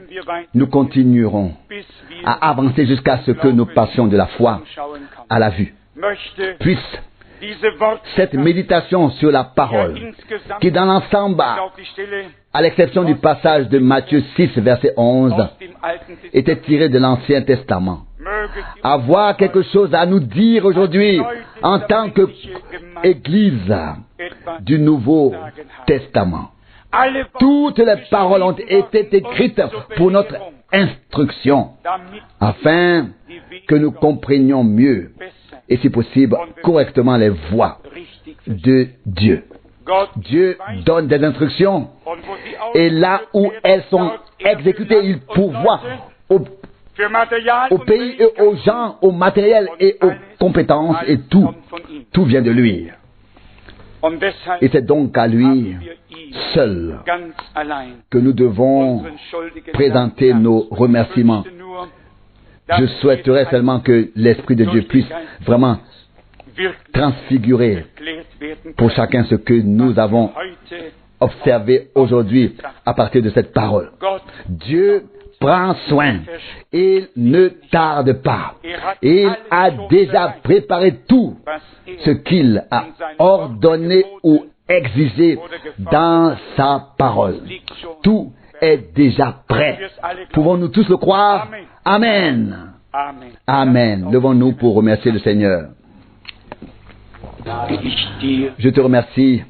nous continuerons à avancer jusqu'à ce que nous passions de la foi à la vue. Puisse cette méditation sur la parole, qui dans l'ensemble, à l'exception du passage de Matthieu 6, verset 11, était tirée de l'Ancien Testament, avoir quelque chose à nous dire aujourd'hui en tant qu'Église du Nouveau Testament. Toutes les paroles ont été écrites pour notre instruction, afin que nous comprenions mieux et si possible correctement les voies de Dieu. Dieu donne des instructions et là où elles sont exécutées, il pourvoit au pays et aux gens, au matériel et aux compétences et tout vient de lui. Et c'est donc à lui seul que nous devons présenter nos remerciements. Je souhaiterais seulement que l'Esprit de Dieu puisse vraiment transfigurer pour chacun ce que nous avons observé aujourd'hui à partir de cette parole. Dieu prend soin, il ne tarde pas. Il a déjà préparé tout ce qu'il a ordonné ou exigé dans sa parole. Tout est déjà prêt. Pouvons-nous tous le croire? Amen. Amen. Levons-nous pour remercier le Seigneur. Je te remercie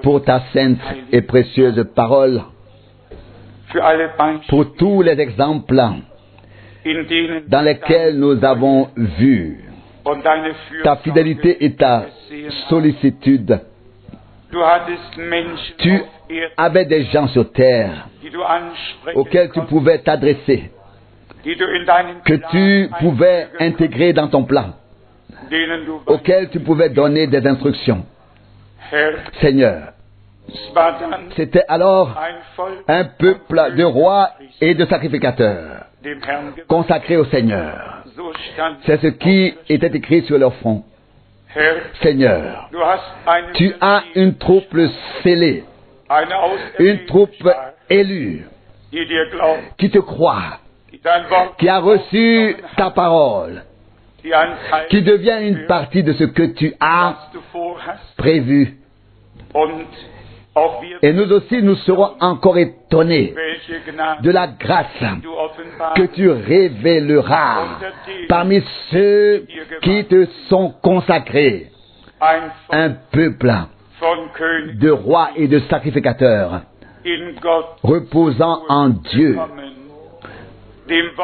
pour ta sainte et précieuse parole, pour tous les exemples dans lesquels nous avons vu ta fidélité et ta sollicitude. Tu avais des gens sur terre auxquels tu pouvais t'adresser, que tu pouvais intégrer dans ton plan, auxquels tu pouvais donner des instructions. Seigneur, c'était alors un peuple de rois et de sacrificateurs consacrés au Seigneur. C'est ce qui était écrit sur leur front. Seigneur, tu as une troupe scellée, une troupe élue, qui te croit, qui a reçu ta parole, qui devient une partie de ce que tu as prévu. Et nous aussi, nous serons encore étonnés de la grâce que tu révéleras parmi ceux qui te sont consacrés. Un peuple de rois et de sacrificateurs reposant en Dieu,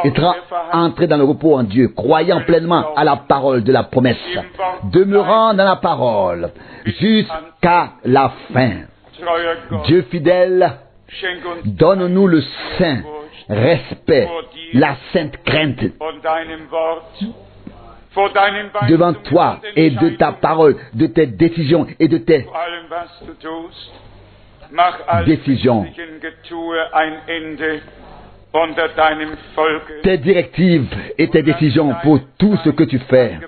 étant entré dans le repos en Dieu, croyant pleinement à la parole de la promesse, demeurant dans la parole jusqu'à la fin. Dieu fidèle, donne-nous le sein respect, la sainte crainte von deinem Wort, vor deinen devant Weisungen toi und et de ta Entscheidungen, parole, de tes décisions et de tes vor allem was du tust. Mach all Décision. menschlichen Getue ein Ende unter deinem Volke. tes directives et tes décisions pour tout ce que tu fais.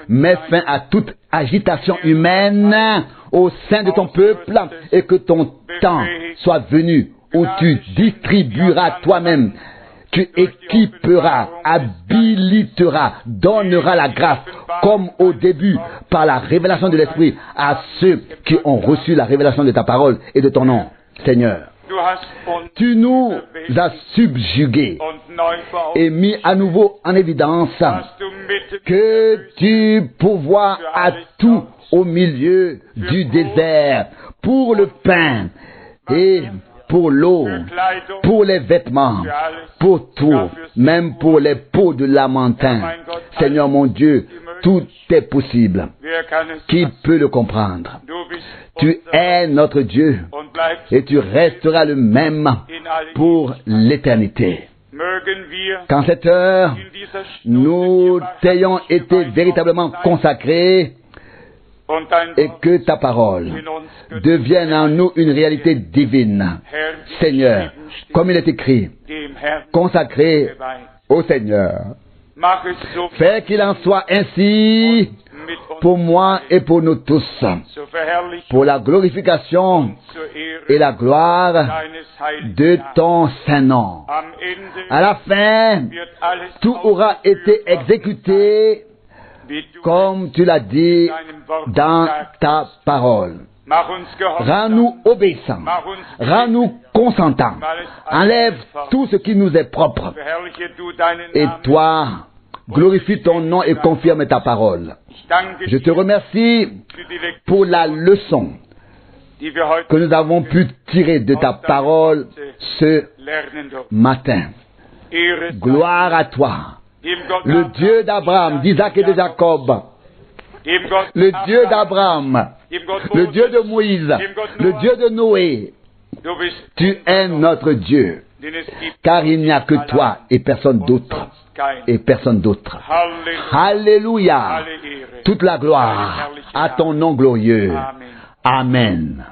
Mets fin à toute agitation humaine au sein de ton peuple et que ton temps soit venu où tu distribueras toi-même, tu équiperas, habiliteras, donneras la grâce comme au début par la révélation de l'Esprit à ceux qui ont reçu la révélation de ta parole et de ton nom, Seigneur. Du hast uns Tu nous as subjugués und neu et mis à nouveau en évidence hast du mit que tu pourvois à tout au milieu du désert, pour le pain et pour l'eau, Kleidung, pour les vêtements, pour tout, même pour les peaux de lamentin. Seigneur mon Dieu, tout est possible. wer kann es Qui fassen? peut le comprendre? Du bist Tu unser es notre Dieu und bleibst et tu resteras le même in alle pour l'éternité. Mögen wir Qu'en cette heure, in dieser nous Stunde t'ayons été véritablement consacrés und dein et Wort que ta parole in uns devienne en nous une réalité divine. Herr, Seigneur, comme il est écrit, dem Herrn consacré geweiht. au Seigneur. Mach es so Fais qu'il en soit ainsi mit uns pour moi et pour nous tous, zur Verherrlichung pour la glorification zur Ehre et la gloire deines heiligen de Namens. ton saint nom. Am Ende À la fin, wird alles tout aura été exécuté wie du comme tu l'as dit in deinem Wort dans gesagt ta hast. parole. Mach uns gehorsam. Rends-nous obéissants. Mach uns Rends-nous consentants. Enlève tout ce qui nous est propre. Verherrliche du deinen Et Namen. toi, glorifie ton nom et confirme ta parole. Ich danke Je te dir remercie für die Lektion, pour la leçon die wir heute que nous avons pu tirer de ta parole ce lernen durften. matin. Ehre sei Gloire à toi, dem Gott le Dieu d'Abraham, d'Isaac et de Jacob, dem Gott le Dieu d'Abraham, dem Gott le Moses, Dieu de Moïse, le Dieu de Noé. du bist Tu es notre Dieu, den es gibt, car il n'y a que toi et personne und d'autre. sonst kein. Et personne d'autre. Halleluja. Alléluia. Alle Ehre. Toute la gloire à ton nom glorieux. Amen. Amen.